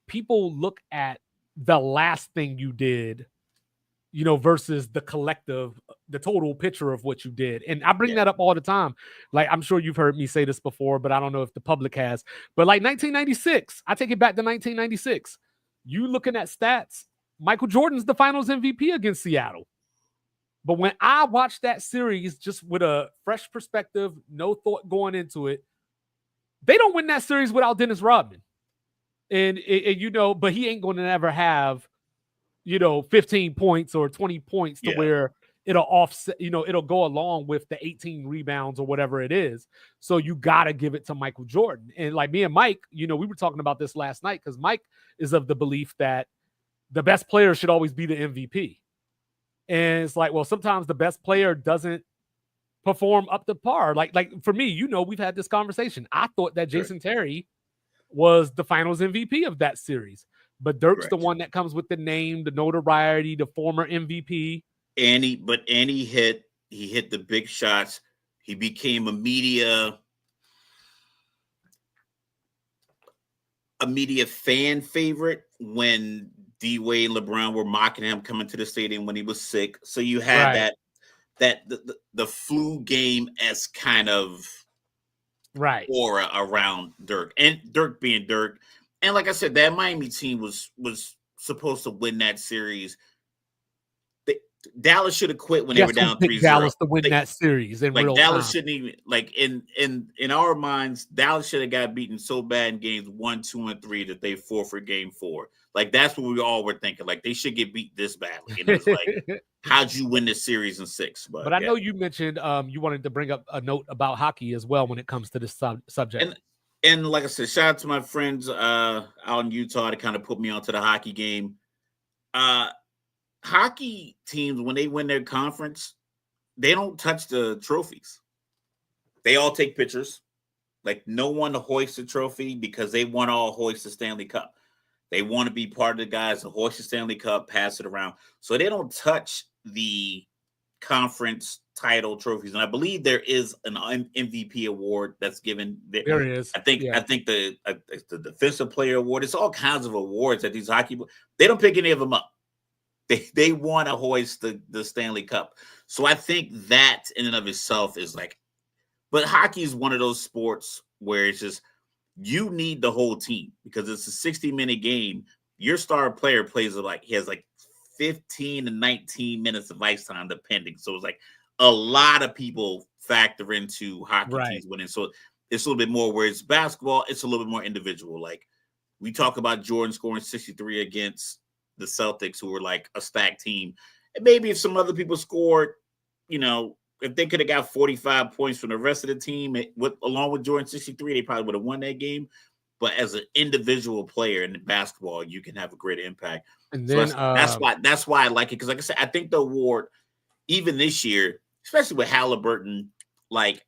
people look at the last thing you did, versus the collective, the total picture of what you did. And I bring that up all the time. Like, I'm sure you've heard me say this before, but I don't know if the public has. But like 1996, I take it back to 1996. You looking at stats, Michael Jordan's the Finals MVP against Seattle. But when I watched that series just with a fresh perspective, no thought going into it, they don't win that series without Dennis Rodman. And but he ain't going to ever have 15 points or 20 points to where it'll offset, it'll go along with the 18 rebounds or whatever it is. So you got to give it to Michael Jordan. And like me and Mike, we were talking about this last night, because Mike is of the belief that the best player should always be the MVP. And it's like, well, sometimes the best player doesn't perform up to par. Like for me, we've had this conversation. I thought that Jason Terry was the Finals MVP of that series. But Dirk's the one that comes with the name, the notoriety, the former MVP. And he hit the big shots. He became a media fan favorite when D Wade and LeBron were mocking him coming to the stadium when he was sick. So you had that the flu game as kind of Right. aura around Dirk, and Dirk being Dirk. And like I said, that Miami team was supposed to win that series. They, Dallas should have quit when they were Guess who down picked 3-0. Dallas to win that series in Like real Dallas time? shouldn't even, like, in our minds, Dallas should have got beaten so bad in games 1, 2, and 3 that they forfeit game 4. Like that's what we all were thinking. Like they should get beat this badly. And it was like, how'd you win this series in 6? But I know you mentioned you wanted to bring up a note about hockey as well when it comes to this subject. And like I said, shout out to my friends out in Utah to kind of put me onto the hockey game. Hockey teams, when they win their conference, they don't touch the trophies. They all take pictures. Like no one hoists a trophy because they want to all hoist the Stanley Cup. They want to be part of the guys who hoist the Stanley Cup, pass it around. So they don't touch the conference title trophies. And I believe there is an MVP award that's given. There is. I think the defensive player award. It's all kinds of awards that these hockey. They don't pick any of them up. They want to hoist the Stanley Cup. So I think that in and of itself is like. But hockey is one of those sports where it's just you need the whole team because it's a 60-minute game. Your star player plays he has 15 to 19 minutes of ice time depending. So it's like a lot of people factor into hockey teams winning. So it's a little bit more, whereas basketball, it's a little bit more individual. Like we talk about Jordan scoring 63 against the Celtics, who were like a stacked team. And maybe if some other people scored, if they could have got 45 points from the rest of the team, along with Jordan 63, they probably would have won that game. But as an individual player in basketball, you can have a great impact. And then that's why I like it. Because like I said, I think the award, even this year, especially with Halliburton, like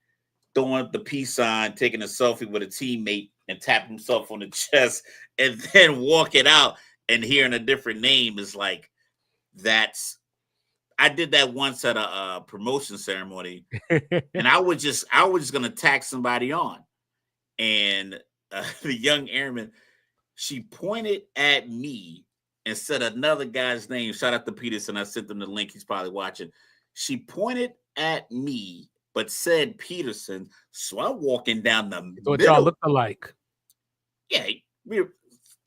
throwing up the peace sign, taking a selfie with a teammate and tapping himself on the chest and then walking out and hearing a different name is like, I did that once at a promotion ceremony, and I was just gonna tack somebody on, and the young airman, she pointed at me and said another guy's name. Shout out to Peterson. I sent them the link. He's probably watching. She pointed at me, but said Peterson. So I'm walking down the middle. What y'all look alike? Yeah,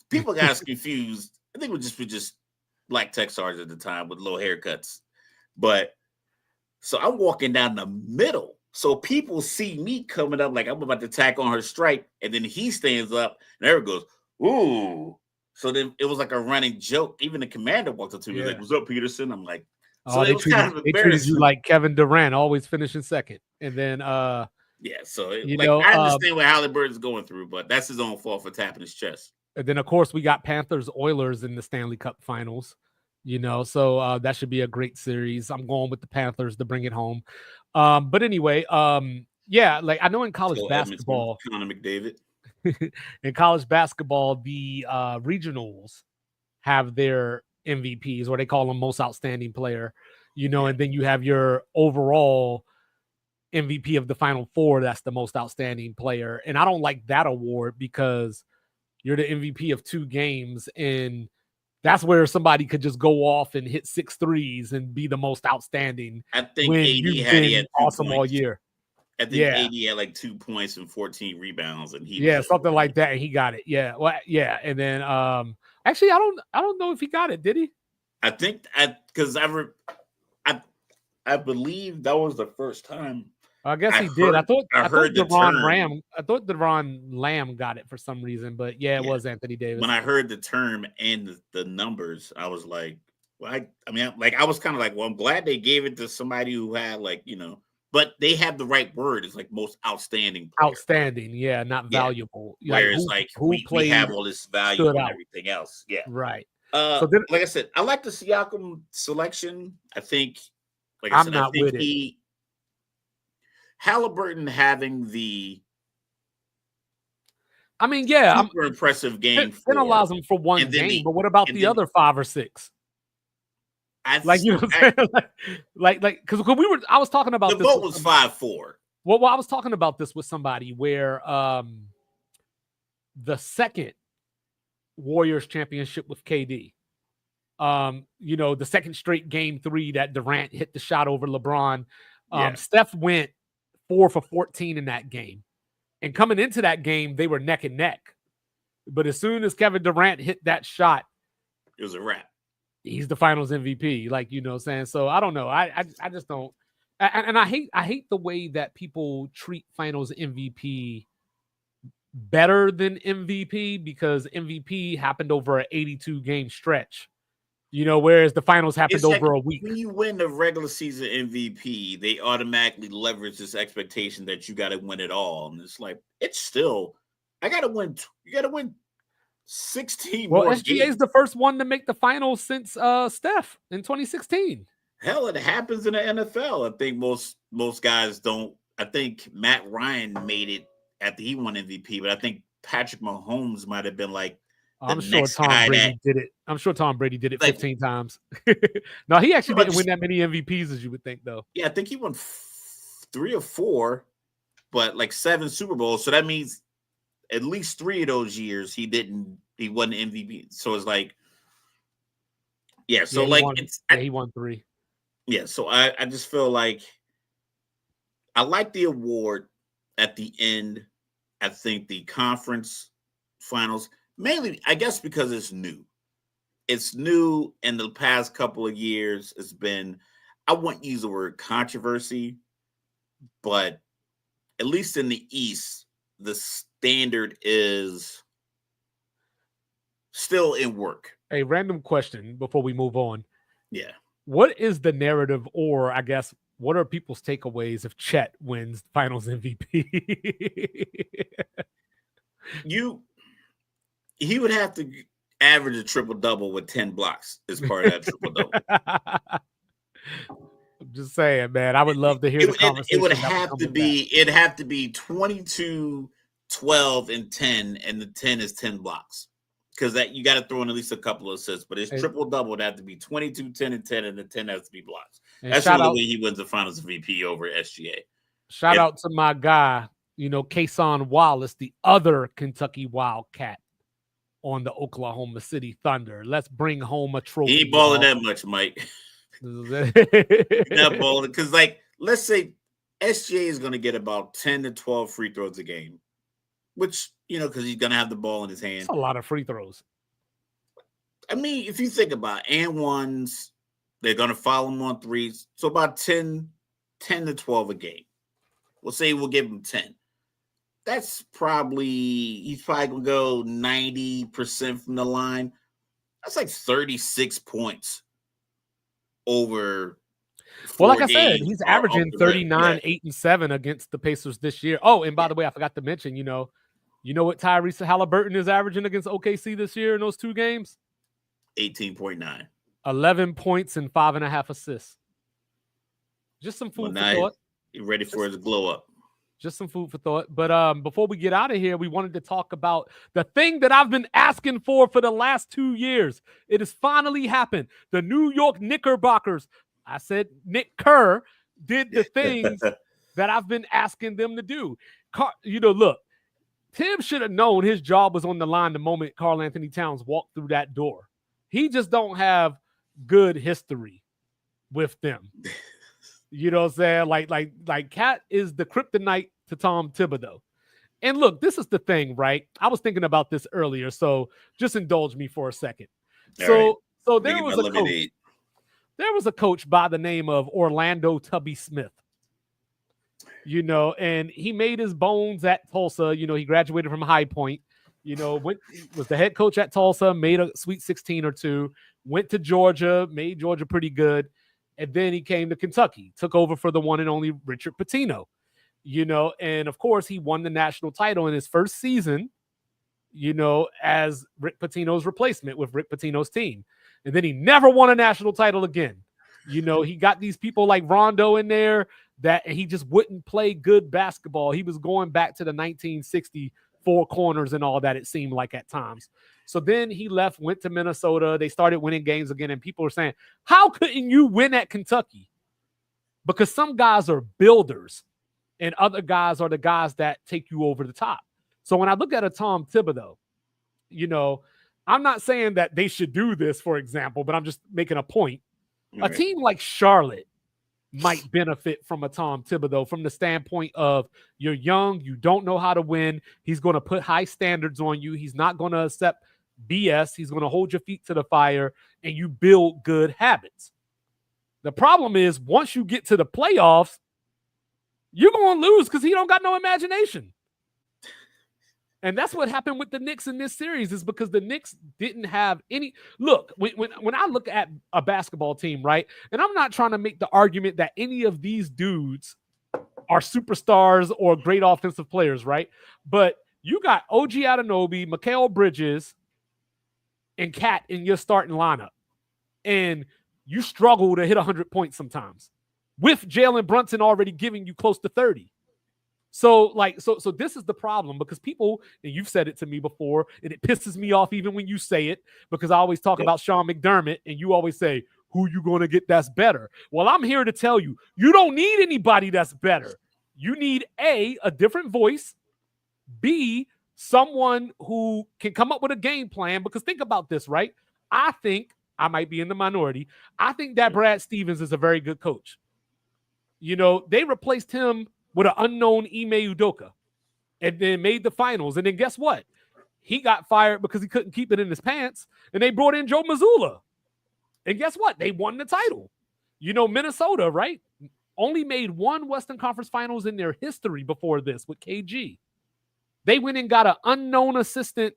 people got us confused. I think we just black tech sergeants at the time with low haircuts. But so I'm walking down the middle. So people see me coming up like I'm about to tack on her stripe. And then he stands up and everyone goes, ooh. So then it was like a running joke. Even the commander walked up to me like, what's up, Peterson? I'm like, so they treated you like Kevin Durant, always finishing second. And then I understand what Halliburton's going through, but that's his own fault for tapping his chest. And then of course we got Panthers Oilers in the Stanley Cup finals. So that should be a great series. I'm going with the Panthers to bring it home. But anyway, like I know in college basketball, Connor McDavid. In college basketball, the regionals have their MVPs, or they call them most outstanding player, and then you have your overall MVP of the Final Four. That's the most outstanding player. And I don't like that award because you're the MVP of 2 games, and that's where somebody could just go off and hit 6 threes and be the most outstanding. I think AD had awesome all year. I think AD had like 2 points and 14 rebounds, and something like that, and he got it. Yeah, well, yeah, and then actually, I don't know if he got it. Did he? I think because I believe that was the first time. I guess he did. I thought Deron Lamb got it for some reason, but it was Anthony Davis. When I heard the term and the numbers, I was like, well, I was kind of like, well, I'm glad they gave it to somebody who had but they have the right word. It's like most outstanding player. Outstanding, not valuable. Whereas we have all this value and everything else. Yeah. Right. Like I said, I like the Siakam selection. I think, I'm not with it. Halliburton having the super impressive game. It allows him for one game, but what about the other 5 or 6? Because I was talking about the vote was 5-4. Well, I was talking about this with somebody where the second Warriors championship with KD, the second straight game 3 that Durant hit the shot over LeBron. Steph went 4 for 14 in that game. And coming into that game, they were neck and neck. But as soon as Kevin Durant hit that shot, it was a wrap. He's the Finals MVP. Like, you know what I'm saying? So I don't know. I just don't. And I hate the way that people treat Finals MVP better than MVP, because MVP happened over an 82 game stretch, you know, whereas the finals happened over a week. When you win the regular season MVP, they automatically leverage this expectation that you got to win it all. And it's like, it's still, I got to win. You got to win 16 well, more SGA games. is the first one to make the finals since Steph in 2016. Hell, it happens in the NFL. I think most guys don't. I think Matt Ryan made it after he won MVP, but I think Patrick Mahomes might have been like, I'm sure Tom Brady did it. I'm sure Tom Brady did it 15 times. No, he actually didn't win that many MVPs as you would think, though. Yeah, I think he won 3 or 4, but like 7 Super Bowls. So that means at least 3 of those years he wasn't MVP. So it's like, yeah. So he won 3. Yeah. So I just feel like I like the award at the end. I think the conference finals, mainly, I guess, because it's new. It's new, and the past couple of years it's been, I wouldn't use the word controversy, but at least in the East, the standard is still in work. A random question before we move on. Yeah. What is the narrative, or I guess, what are people's takeaways if Chet wins Finals MVP? He would have to average a triple-double with 10 blocks as part of that triple-double. I'm just saying, man. I would love to hear the conversation. It'd have to be 22, 12, and 10, and the 10 is 10 blocks. Because that you got to throw in at least a couple of assists, but his triple-double would have to be 22, 10, and 10, and the 10 has to be blocks. That's the only way he wins the Finals MVP over SGA. Shout out to my guy, Kason Wallace, the other Kentucky Wildcat on the Oklahoma City Thunder. Let's bring home a trophy. He ain't balling that much, Mike. Not balling, because, let's say SGA is going to get about 10 to 12 free throws a game, which, because he's going to have the ball in his hand. That's a lot of free throws. I mean, if you think about it, and ones, they're going to follow him on threes. So about 10 to 12 a game. We'll say we'll give him 10. That's he's probably going to go 90% from the line. That's like 36 points over. Well, like I said, he's averaging 39, 8, and 7 against the Pacers this year. Oh, and by the way, I forgot to mention, you know what Tyrese Halliburton is averaging against OKC this year in those 2 games? 18.9. 11 points and 5.5 assists. Just some food for thought. You ready for his glow up? Just some food for thought. But before we get out of here, we wanted to talk about the thing that I've been asking for the last 2 years. It has finally happened. The New York Knickerbockers, I said Nick Kerr, did the things that I've been asking them to do. Look, Tim should have known his job was on the line the moment Karl Anthony Towns walked through that door. He just don't have good history with them. You know what I'm saying? Like Cat is the kryptonite to Tom Thibodeau. And look, this is the thing, right? I was thinking about this earlier, so just indulge me for a second. So there was a coach. There was a coach by the name of Orlando Tubby Smith. And he made his bones at Tulsa. He graduated from High Point. Was the head coach at Tulsa, made a Sweet 16 or 2, went to Georgia, made Georgia pretty good. And then he came to Kentucky, took over for the one and only Richard Pitino, and of course he won the national title in his first season, as Rick Pitino's replacement with Rick Pitino's team. And then he never won a national title again. He got these people like Rondo in there that he just wouldn't play good basketball. He was going back to the 1960 4 corners and all that, it seemed like at times. So then he left, went to Minnesota. They started winning games again, and people are saying, how couldn't you win at Kentucky? Because some guys are builders, and other guys are the guys that take you over the top. So when I look at a Tom Thibodeau, I'm not saying that they should do this, for example, but I'm just making a point. Right. A team like Charlotte, might benefit from a Tom Thibodeau from the standpoint of you're young, you don't know how to win. He's going to put high standards on you. He's not going to accept BS. He's going to hold your feet to the fire, and you build good habits. The problem is once you get to the playoffs, you're going to lose because he don't got no imagination. And that's what happened with the Knicks in this series is because the Knicks didn't have any – look, when I look at a basketball team, right, and I'm not trying to make the argument that any of these dudes are superstars or great offensive players, right? But you got OG Anunoby, Mikal Bridges, and Cat in your starting lineup. And you struggle to hit 100 points sometimes with Jalen Brunson already giving you close to 30. So this is the problem because people, and you've said it to me before, and it pisses me off even when you say it because I always talk about Sean McDermott and you always say, who you going to get that's better? Well, I'm here to tell you, you don't need anybody that's better. You need A, different voice, B, someone who can come up with a game plan because think about this, right? I think, I might be in the minority, I think that Brad Stevens is a very good coach. You know, they replaced him with an unknown Ime Udoka and then made the finals. And then guess what? He got fired because he couldn't keep it in his pants. And they brought in Joe Mazzulla. And guess what? They won the title. You know, Minnesota, right? Only made one Western Conference Finals in their history before this with KG. They went and got an unknown assistant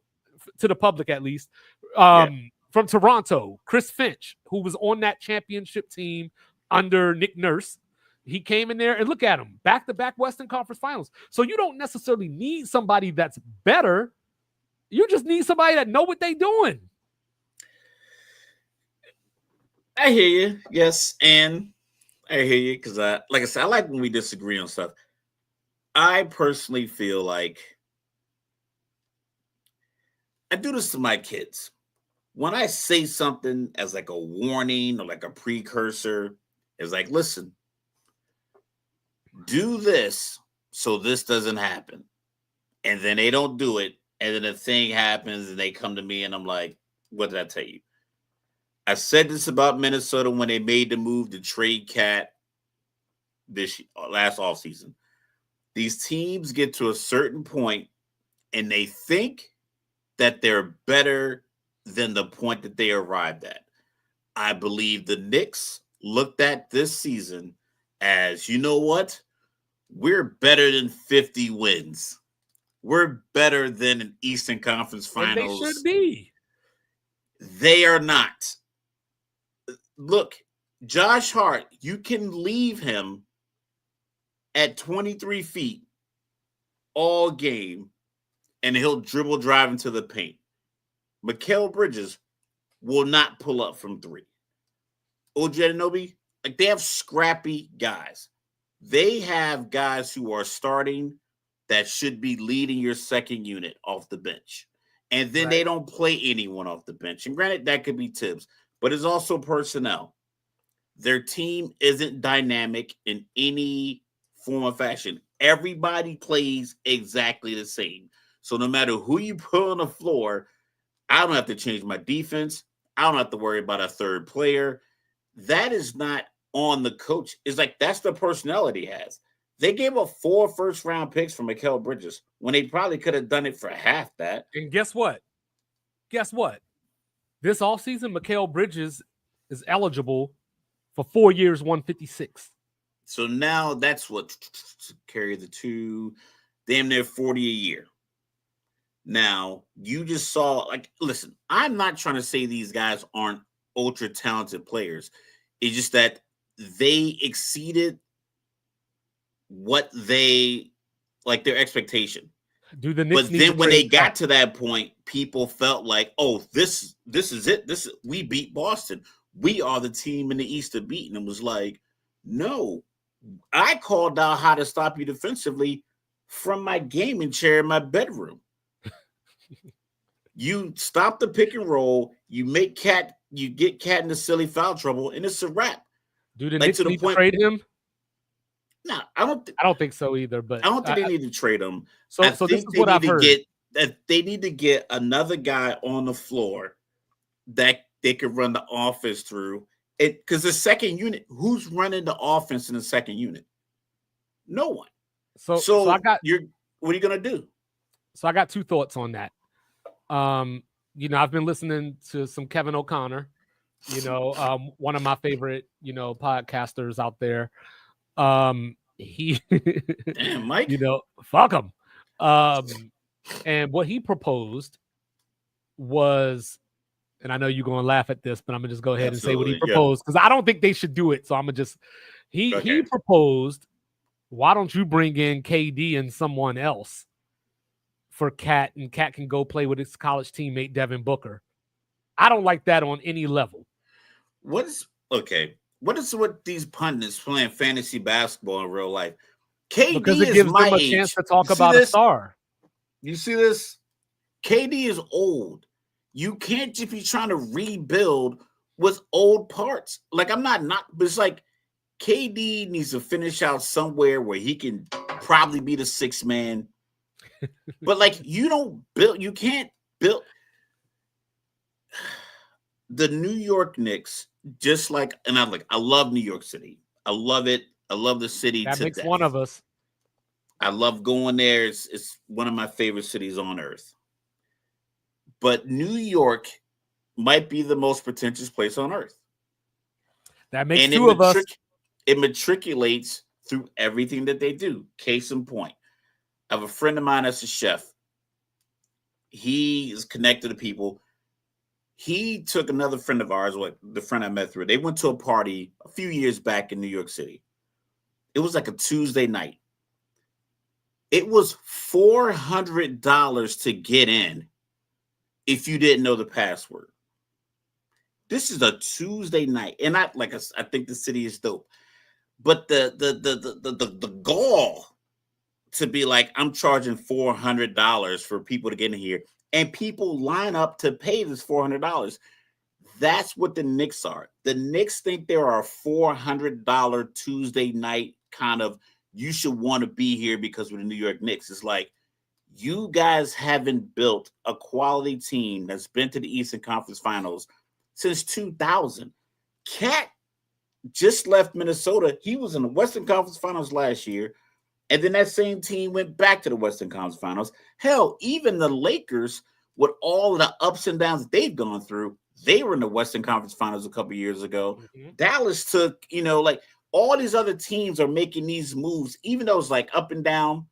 to the public, at least, from Toronto, Chris Finch, who was on that championship team under Nick Nurse. He came in there and look at him, back-to-back Western Conference Finals. So you don't necessarily need somebody that's better. You just need somebody that know what they're doing. I hear you. Yes, and I hear you because like I said, I like when we disagree on stuff. I personally feel like I do this to my kids. When I say something as like a warning or like a precursor, it's like, listen, do this so this doesn't happen. And then they don't do it. And then the thing happens and they come to me and I'm like, what did I tell you? I said this about Minnesota when they made the move to trade Cat this last offseason. These teams get to a certain point and they think that they're better than the point that they arrived at. I believe the Knicks looked at this season as, you know what? We're better than 50 wins. We're better than an Eastern Conference Finals. And they should be. They are not. Look, Josh Hart, you can leave him at 23 feet all game, and he'll dribble drive into the paint. Mikal Bridges will not pull up from three. OG Anunoby, like they have scrappy guys. They have guys who are starting that should be leading your second unit off the bench. And then they don't play anyone off the bench. And granted, that could be Tibbs, but it's also personnel. Their team isn't dynamic in any form of fashion. Everybody plays exactly the same. So no matter who you put on the floor, I don't have to change my defense. I don't have to worry about a third player. That is not on the coach. It's like that's the personality he has. They gave up 4 first-round picks for Mikal Bridges when they probably could have done it for half that. And guess what? This offseason, Mikal Bridges is eligible for 4 years, 156. So now that's what carry the two, damn near 40 a year. Now, you just saw, like, listen, I'm not trying to say these guys aren't ultra-talented players. It's just that they exceeded what they, like, their expectation. Do the Knicks but then when they got to that point, people felt like, oh, this is it. We beat Boston. We are the team in the East to beat. And it was like, no, I called out how to stop you defensively from my gaming chair in my bedroom. You stop the pick and roll, you get Cat in the silly foul trouble, and it's a wrap. Do the Knicks need to trade him? No, I don't think so either. But I don't think they need to trade him. So this is what I've heard. They need to get another guy on the floor that they could run the offense through because the second unit, who's running the offense in the second unit? No one. So So I got what are you gonna do? So I got two thoughts on that. I've been listening to some Kevin O'Connor, one of my favorite, podcasters out there. He, Damn, Mike. fuck him. And what he proposed was, and I know you're going to laugh at this, but I'm gonna just go ahead and say what he proposed because I don't think they should do it. So I'm gonna just, he proposed, why don't you bring in KD and someone else for Cat, and Cat can go play with his college teammate Devin Booker? I don't like that on any level. What is what these pundits playing fantasy basketball in real life? KD because it gives them a chance to talk about a star. You see this? KD is old. You can't just be trying to rebuild with old parts. Like, I'm not, but it's like KD needs to finish out somewhere where he can probably be the sixth man. But like, you can't build the New York Knicks, just like, and I love New York City. I love it. I love the city. That makes one of us. I love going there. It's one of my favorite cities on earth. But New York might be the most pretentious place on earth. That makes two of us. It matriculates through everything that they do. Case in point, I have a friend of mine that's a chef. He is connected to people. He took another friend of ours, the friend I met through. They went to a party a few years back in New York City. It was like a Tuesday night. It was $400 to get in if you didn't know the password. This is a Tuesday night, and I think the city is dope. But the gall to be like, I'm charging $400 for people to get in here, and people line up to pay this $400. That's what the Knicks are. The Knicks think there are $400 Tuesday night kind of, you should want to be here because we're the New York Knicks. It's like, you guys haven't built a quality team that's been to the Eastern Conference Finals since 2000. Cat just left Minnesota. He was in the Western Conference Finals last year, and then that same team went back to the Western Conference Finals. Hell, even the Lakers, with all of the ups and downs that they've gone through, they were in the Western Conference Finals a couple years ago. Mm-hmm. Dallas took, all these other teams are making these moves, even though it's like up and down.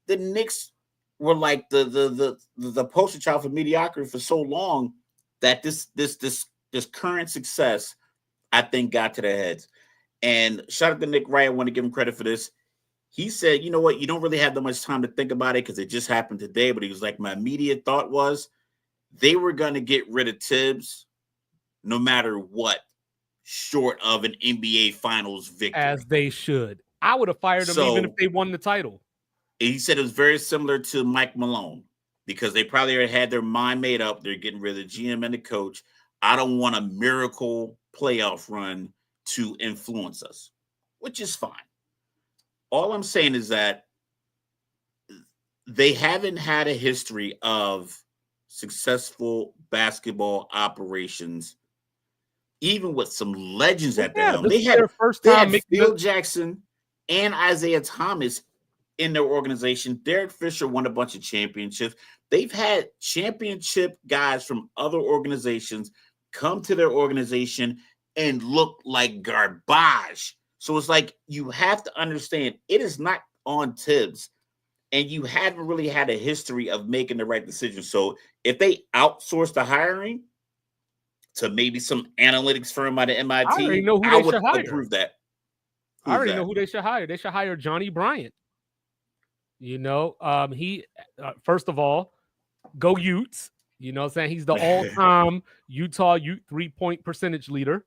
The Knicks were like the poster child for mediocrity for so long that this current success, I think, got to their heads. And shout out to Nick Wright. I want to give him credit for this. He said, you know what? You don't really have that much time to think about it because it just happened today. But he was like, my immediate thought was they were going to get rid of Tibbs no matter what, short of an NBA Finals victory. As they should. I would have fired him even if they won the title. He said it was very similar to Mike Malone because they probably already had their mind made up. They're getting rid of the GM and the coach. I don't want a miracle playoff run to influence us, which is fine. All I'm saying is that they haven't had a history of successful basketball operations, even with some legends at the helm. They had Phil Jackson and Isaiah Thomas in their organization. Derek Fisher won a bunch of championships. They've had championship guys from other organizations come to their organization and look like garbage. So it's like, you have to understand, it is not on Tibbs, and you haven't really had a history of making the right decision. So if they outsource the hiring to maybe some analytics firm out of MIT, I would approve that. I already know who they should hire. They should hire Johnny Bryant. He first of all, go Utes. You know what I'm saying? He's the all-time Utah Ute 3-point percentage leader.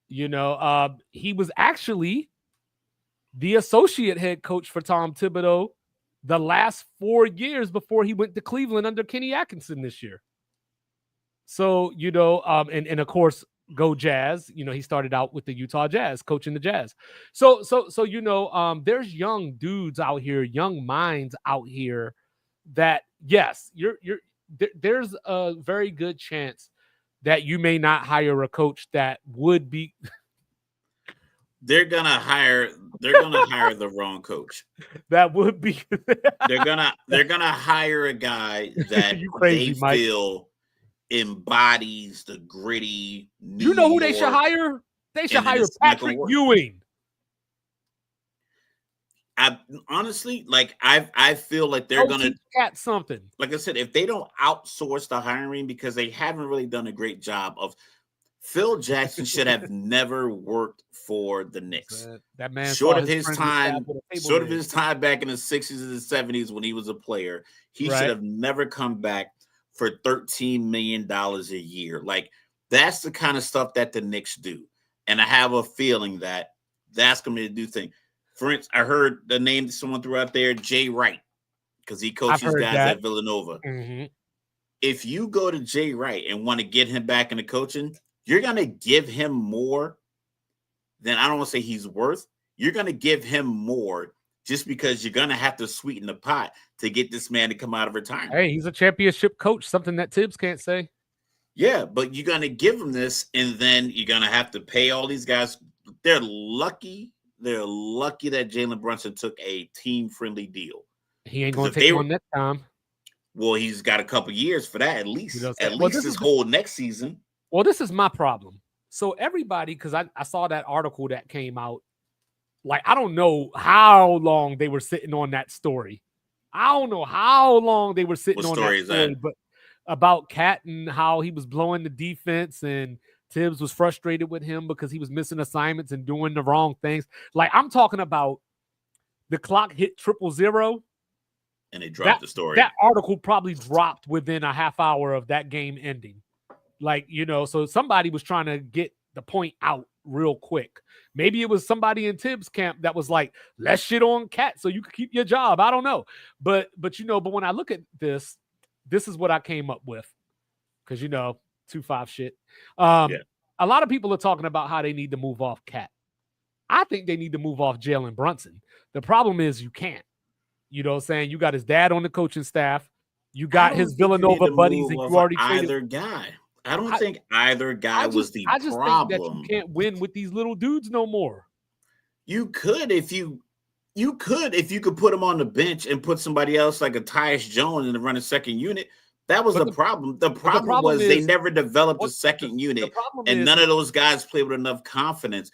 He was actually the associate head coach for Tom Thibodeau the last 4 years before he went to Cleveland under Kenny Atkinson this year. So, and of course, go Jazz. He started out with the Utah Jazz, coaching the Jazz. So there's young dudes out here, young minds out here that, yes, there's a very good chance that you may not hire a coach that would be They're gonna hire the wrong coach. that would be They're gonna hire a guy that you they crazy, Mike. feel embodies the gritty New You know who they should York, hire? They should and then hire it's not gonna Patrick work. Ewing. I honestly, like, I feel like they're gonna, teach Cat something. like I said, if they don't outsource the hiring, because they haven't really done a great job of. Phil Jackson should have never worked for the Knicks. That man Short saw of his friends time, with a table short of leg. his time back in the 60s and the 70s when he was a player, he Right. should have never come back for $13 million a year. Like, that's the kind of stuff that the Knicks do. And I have a feeling that that's going to be the new thing. For instance, I heard the name someone threw out there, Jay Wright, because he coaches guys at Villanova. Mm-hmm. If you go to Jay Wright and want to get him back into coaching, you're going to give him more than, I don't want to say he's worth. You're going to give him more just because you're going to have to sweeten the pot to get this man to come out of retirement. Hey, he's a championship coach, something that Tibbs can't say. Yeah, but you're going to give him this, and then you're going to have to pay all these guys. They're lucky. They're lucky that Jalen Brunson took a team-friendly deal. He ain't going to take one next time. Well, he's got a couple years for that, at least. At least his whole next season. Well, this is my problem. So everybody, because I saw that article that came out, like, I don't know how long they were sitting on that story. I don't know how long they were sitting on that story, but about Cat and how he was blowing the defense and Tibbs was frustrated with him because he was missing assignments and doing the wrong things. Like, I'm talking about the clock hit 000. And they dropped the story. That article probably dropped within a half hour of that game ending. Like, you know, so somebody was trying to get the point out real quick. Maybe it was somebody in Tibbs' camp that was like, let's shit on Cat so you can keep your job. I don't know. But you know, but when I look at this is what I came up with. Because, you know, 2-5 shit. A lot of people are talking about how they need to move off Cat. I think they need to move off Jalen Brunson. The problem is you can't. You know what I'm saying? You got his dad on the coaching staff. You got his Villanova buddies, and you already traded either guy. I don't think either guy was the problem. I just think that you can't win with these little dudes no more. You could if you could put him on the bench and put somebody else like a Tyus Jones in the running second unit. That was the problem. The problem was they never developed a second unit, and none of those guys played with enough confidence.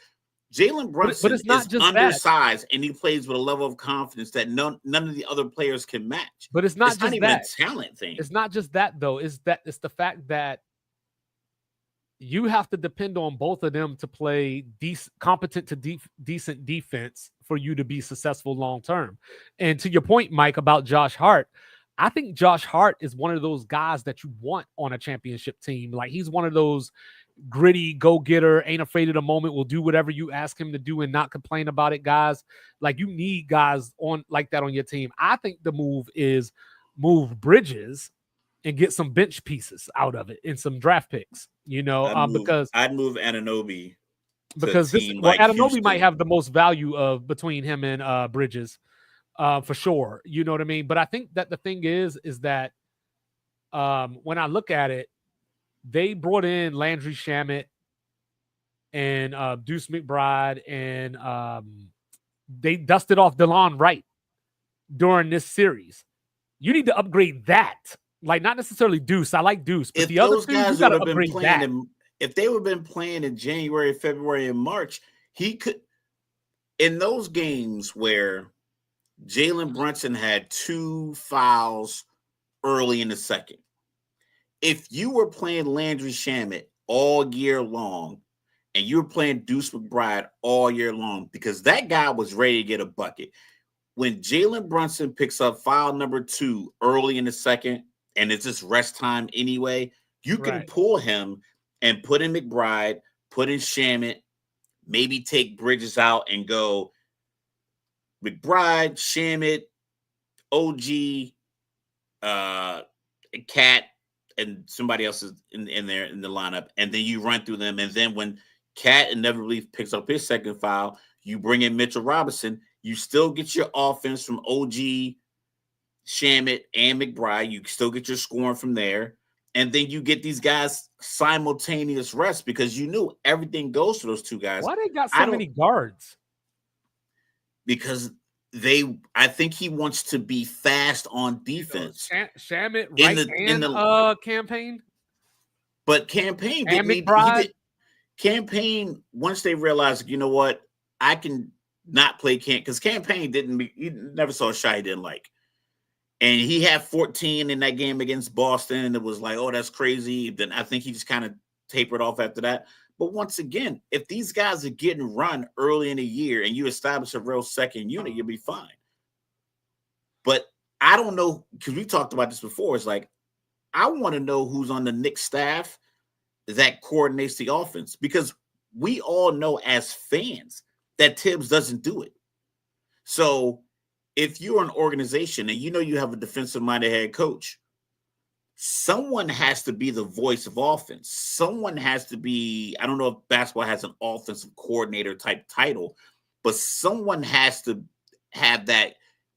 Jalen Brunson is undersized, and he plays with a level of confidence that none of the other players can match. But it's not even a talent thing. It's not just that, though. It's the fact that you have to depend on both of them to play competent to decent defense for you to be successful long term. And to your point, Mike, about Josh Hart, I think Josh Hart is one of those guys that you want on a championship team. Like, he's one of those gritty go-getter, ain't afraid of the moment, will do whatever you ask him to do and not complain about it, guys. Like, you need guys on like that on your team. I think the move is move Bridges and get some bench pieces out of it and some draft picks, you know, because I'd move Anunoby because Anunoby might have the most value of between him and Bridges, for sure. You know what I mean? But I think that the thing is that when I look at it, they brought in Landry Shamet and Deuce McBride, and they dusted off DeLon Wright during this series. You need to upgrade that. Like, not necessarily Deuce. I like Deuce, but the other two, you got to upgrade that. If they would have been playing in January, February, and March, he could, in those games where Jalen Brunson had 2 fouls early in the second, if you were playing Landry Shamet all year long and you were playing Deuce McBride all year long, because that guy was ready to get a bucket. When Jalen Brunson picks up foul number 2 early in the second, and it's just rest time anyway, you can pull him and put in McBride, put in Shamet, maybe take Bridges out and go McBride, Shamet, OG, Cat, and somebody else is in there in the lineup. And then you run through them. And then when Cat inevitably picks up his second foul, you bring in Mitchell Robinson. You still get your offense from OG, Shamet, and McBride. You still get your scoring from there. And then you get these guys simultaneous rest because you knew everything goes to those two guys. Why they got so many guards? Because I think he wants to be fast on defense. Shamit right Campaign. But Campaign Campaign, once they realized, you know what, I can not play because Campaign he never saw a shot he didn't like. And he had 14 in that game against Boston, and it was like, oh, that's crazy. Then I think he just kind of tapered off after that. But once again, if these guys are getting run early in the year and you establish a real second unit, you'll be fine. But I don't know, because we talked about this before. It's like, I want to know who's on the Knicks staff that coordinates the offense, because we all know as fans that Tibbs doesn't do it. So if you're an organization and you know you have a defensive-minded head coach, someone has to be the voice of offense. Someone has to be, I don't know if basketball has an offensive coordinator type title, but someone has to have that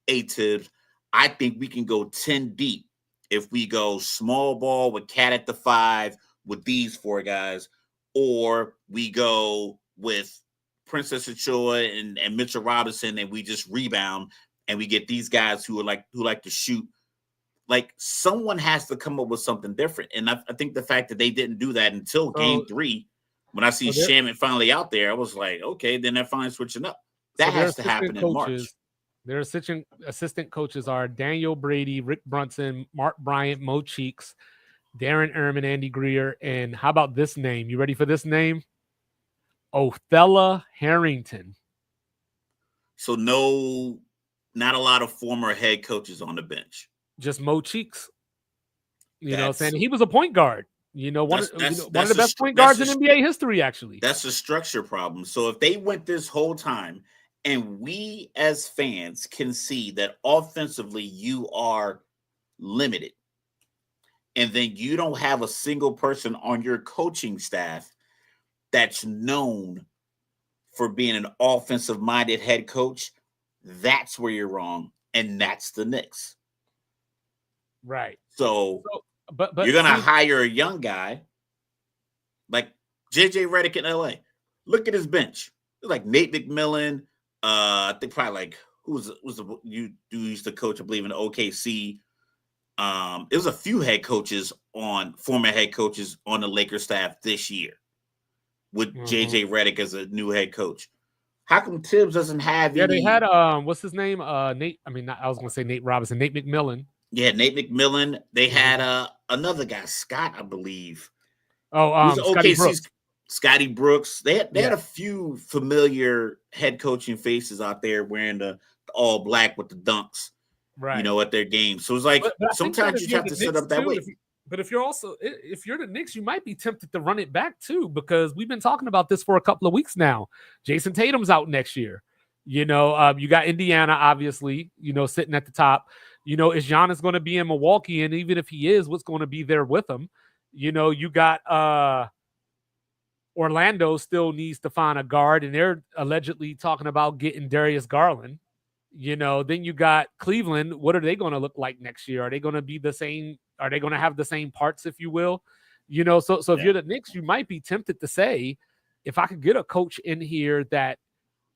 Tibbs. I think we can go 10 deep if we go small ball with Cat at the 5 with these 4 guys, or we go with Princess Achua and Mitchell Robinson and we just rebound and we get these guys who like to shoot. Like, someone has to come up with something different. And I think the fact that they didn't do that until game 3, when I see Shamit finally out there, I was like, okay, then they're finally switching up. That has to happen in March. Their assistant coaches are Daniel Brady, Rick Brunson, Mark Bryant, Mo Cheeks, Darren Ehrman, Andy Greer, and how about this name? You ready for this name? Othella Harrington. So not a lot of former head coaches on the bench. Just Mo Cheeks. You know what I'm saying? He was a point guard. One of the best point guards in NBA history, actually. That's a structure problem. So if they went this whole time and we as fans can see that offensively you are limited, and then you don't have a single person on your coaching staff that's known for being an offensive-minded head coach, that's where you're wrong, and that's the Knicks. Right. So but you're going to hire a young guy like JJ Redick in LA. Look at his bench. It's like Nate McMillan. I think probably like who used to coach, I believe, in OKC. It was a few former head coaches on the Lakers staff this year with JJ Redick as a new head coach. How come Tibbs doesn't have any? They had what's his name? Nate. I mean, I was going to say Nate Robinson. Nate McMillan. Yeah, Nate McMillan. They had another guy, Scott, I believe. Scotty Brooks. Scotty Brooks. They had a few familiar head coaching faces out there wearing the all black with the dunks, right? At their games. So it's like sometimes you have to set up that way. But if you're the Knicks, you might be tempted to run it back too, because we've been talking about this for a couple of weeks now. Jason Tatum's out next year. You got Indiana, obviously, sitting at the top. Is Giannis going to be in Milwaukee? And even if he is, what's going to be there with him? You got Orlando still needs to find a guard, and they're allegedly talking about getting Darius Garland. Then you got Cleveland. What are they going to look like next year? Are they going to be the same? Are they going to have the same parts, if you will? So if you're the Knicks, you might be tempted to say, if I could get a coach in here that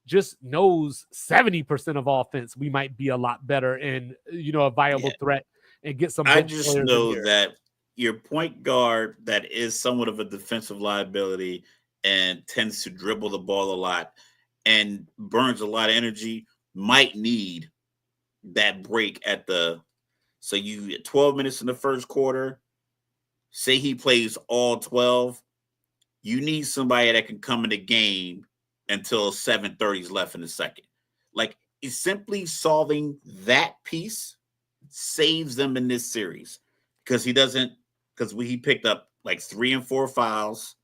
just knows 70% of offense, we might be a lot better and, a viable threat and get some. I just know that your point guard that is somewhat of a defensive liability and tends to dribble the ball a lot and burns a lot of energy might need that break so you get 12 minutes in the first quarter, say he plays all 12, you need somebody that can come in the game until 7:30 is left in the second. Like, it's simply solving that piece saves them in this series, because he picked up like 3 and 4 fouls,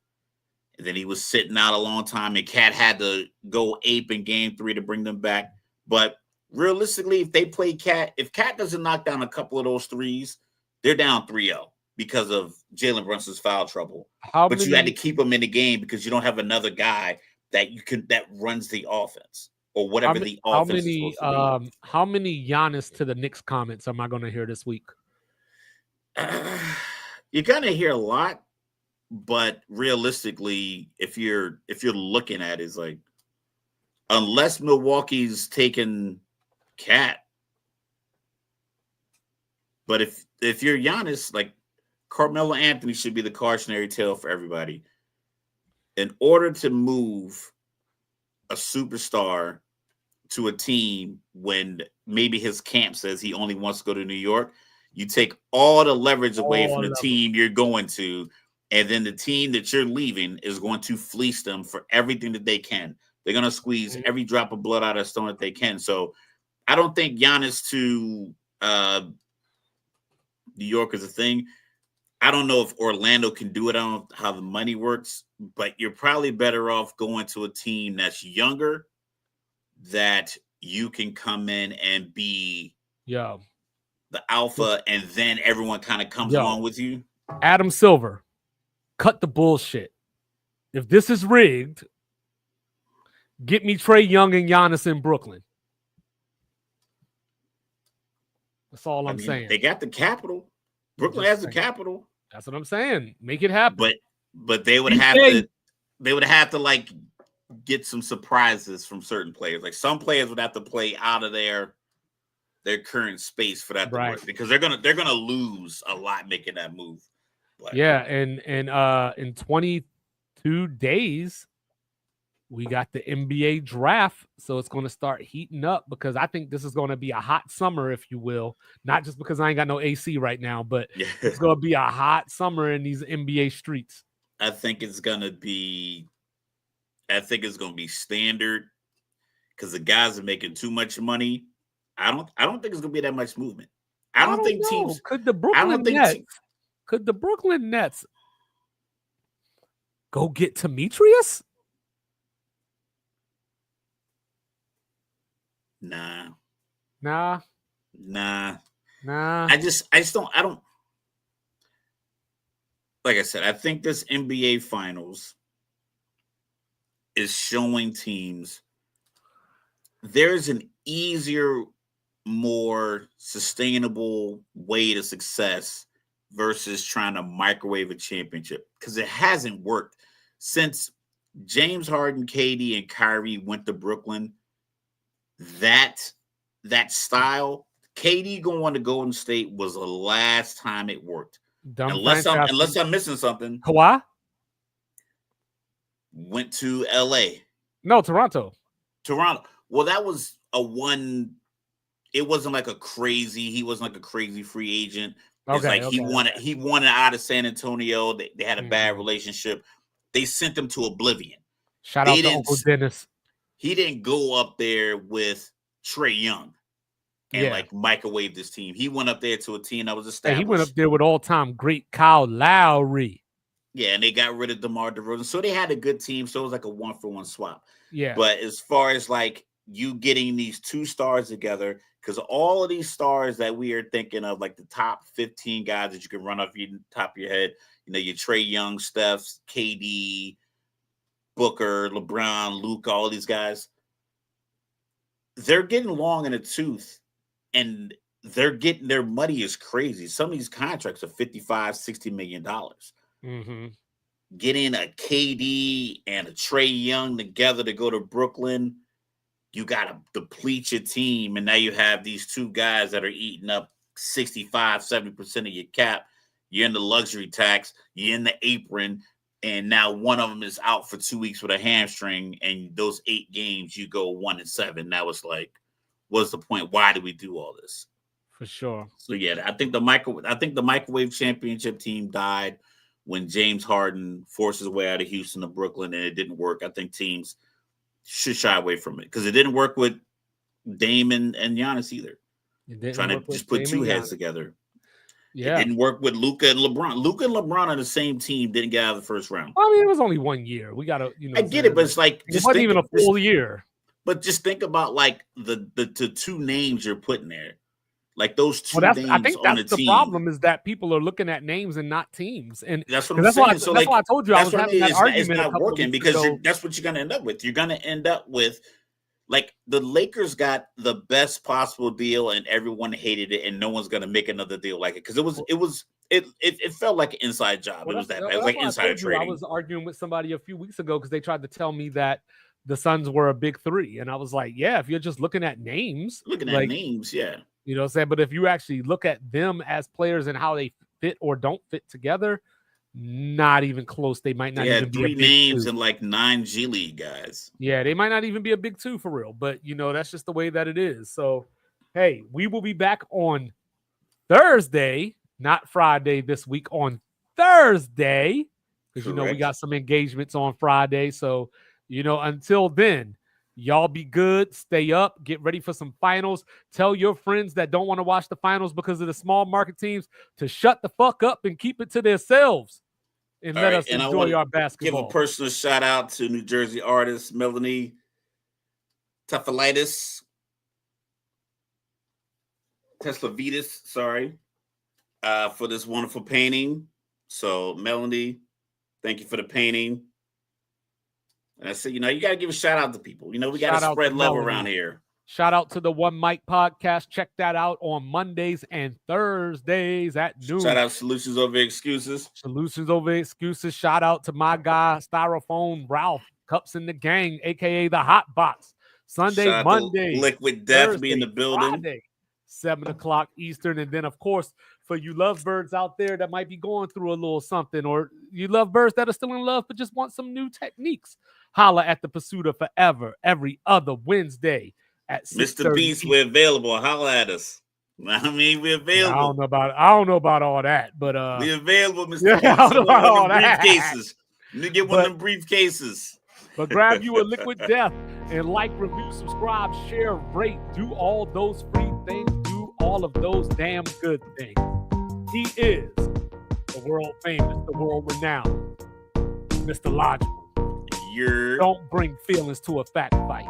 and then he was sitting out a long time, and Cat had to go ape in game 3 to bring them back. But realistically, if they play Cat, if Cat doesn't knock down a couple of those threes, they're down 3-0 because of Jalen Brunson's foul trouble. You had to keep him in the game because you don't have another guy that runs the offense or whatever the offense is supposed to be. How many Giannis to the Knicks comments am I going to hear this week? you're gonna hear a lot, but realistically, if you're looking at it, it's like unless Milwaukee's taking Cat, but if you're Giannis, like Carmelo Anthony should be the cautionary tale for everybody. In order to move a superstar to a team when maybe his camp says he only wants to go to New York, you take all the leverage away from the team you're going to, and then the team that you're leaving is going to fleece them for everything that they can. They're going to squeeze every drop of blood out of stone that they can. So I don't think Giannis to New York is a thing. I don't know if Orlando can do it. I don't know how the money works, but you're probably better off going to a team that's younger, that you can come in and be the alpha, and then everyone kind of comes along with you. Adam Silver, cut the bullshit. If this is rigged, get me Trae Young and Giannis in Brooklyn. That's all I'm saying. They got the capital. Brooklyn has the capital. That's what I'm saying. Make it happen. But they would have to like get some surprises from certain players. Like some players would have to play out of their current space for that to work, because they're gonna lose a lot making that move. But, and in 22 days, we got the NBA draft, so it's going to start heating up, because I think this is going to be a hot summer, if you will. Not just because I ain't got no AC right now, but it's going to be a hot summer in these NBA streets. I think it's going to be standard, because the guys are making too much money. I don't think it's going to be that much movement. I don't think teams could the Brooklyn Nets go get Demetrius? Nah. I don't. Like I said, I think this NBA Finals is showing teams there's an easier, more sustainable way to success versus trying to microwave a championship, because it hasn't worked since James Harden, KD, and Kyrie went to Brooklyn. That style, KD going to Golden State was the last time it worked. Unless I'm missing something. Kawhi went to LA. No, Toronto. Well, that was a one. It wasn't like a crazy. He wasn't like a crazy free agent. It's he wanted out of San Antonio. They had a bad relationship. They sent him to oblivion. Shout out to Uncle Dennis. He didn't go up there with Trae Young and microwave this team. He went up there to a team that was established. He went up there with all-time great Kyle Lowry. Yeah, and they got rid of DeMar DeRozan. So they had a good team. So it was like a 1-for-1 swap. Yeah. But as far as like you getting these two stars together, because all of these stars that we are thinking of, like the top 15 guys that you can run off your top of your head, your Trae Young, Steph, KD, Booker, LeBron, Luke, all these guys, they're getting long in the tooth, and their money is crazy. Some of these contracts are $55-60 million. Mm-hmm. Getting a KD and a Trae Young together to go to Brooklyn, you got to deplete your team, and now you have these two guys that are eating up 65-70% of your cap. You're in the luxury tax, you're in the apron, and now one of them is out for 2 weeks with a hamstring, and those 8 games you go 1-7. Now it's like, what's the point? Why do we do all this? For sure. So yeah, I think the microwave championship team died when James Harden forced his way out of Houston to Brooklyn, and it didn't work. I think teams should shy away from it, because it didn't work with Dame and Giannis either. Trying to just put two heads together. Yeah, it didn't work with Luka and LeBron. Luka and LeBron on the same team didn't get out of the first round. I mean, it was only 1 year. We gotta, I get it, but it's like it wasn't even a full year. But just think about like the two names you're putting there, like those two names. I think on that's the the team. problem, is that people are looking at names and not teams, and that's what I'm saying. That's why I told you I was having that argument. It's not working, because that's what you're going to end up with. You're going to end up with, like, the Lakers got the best possible deal, and everyone hated it, and no one's going to make another deal like it, because it it felt like an inside job. It was that bad. It was like insider trading. I was arguing with somebody a few weeks ago because they tried to tell me that the Suns were a big three. And I was like, yeah, if you're just looking at names. Looking at names, yeah. You know what I'm saying? But if you actually look at them as players and how they fit or don't fit together, not even close. They might not even be 3 names and like 9 G League guys. Yeah, they might not even be a big 2 for real. But, that's just the way that it is. So, hey, we will be back on Thursday, not Friday this week, on Thursday. Because, we got some engagements on Friday. So, until then, y'all be good. Stay up. Get ready for some finals. Tell your friends that don't want to watch the finals because of the small market teams to shut the fuck up and keep it to themselves and let us enjoy our basketball. Give a personal shout out to New Jersey artist Melanie Tefalitis. Teslavitis, sorry, for this wonderful painting. So, Melanie, thank you for the painting. And I said, you got to give a shout out to people. We got to spread love around here. Shout out to the One Mic podcast. Check that out on Mondays and Thursdays at noon. Shout out Solutions Over Excuses. Solutions Over Excuses. Shout out to my guy, Styrofoam Ralph, Cups in the Gang, a.k.a. the Hot Box. Sunday, Monday. Liquid Death be in the building. Friday, 7 o'clock Eastern. And then, of course, for you lovebirds out there that might be going through a little something, or you lovebirds that are still in love but just want some new techniques, holla at the Pursuit of Forever every other Wednesday at 6:30. Mr. Beast, we're available. Holla at us. I mean, we're available. I don't know about all that, but we're available, Mr. Yeah, Beast. I don't know about all that. Briefcases. Let me get one of them briefcases. But grab you a Liquid Death and like, review, subscribe, share, rate, do all those free things, do all of those damn good things. He is the world famous, the world renowned, Mr. Logical. Don't bring feelings to a fact fight.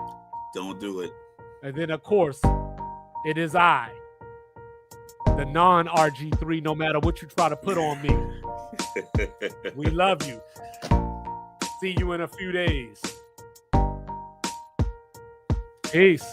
Don't do it. And then, of course, it is I, the non-RG3, no matter what you try to put on me. We love you. See you in a few days. Peace.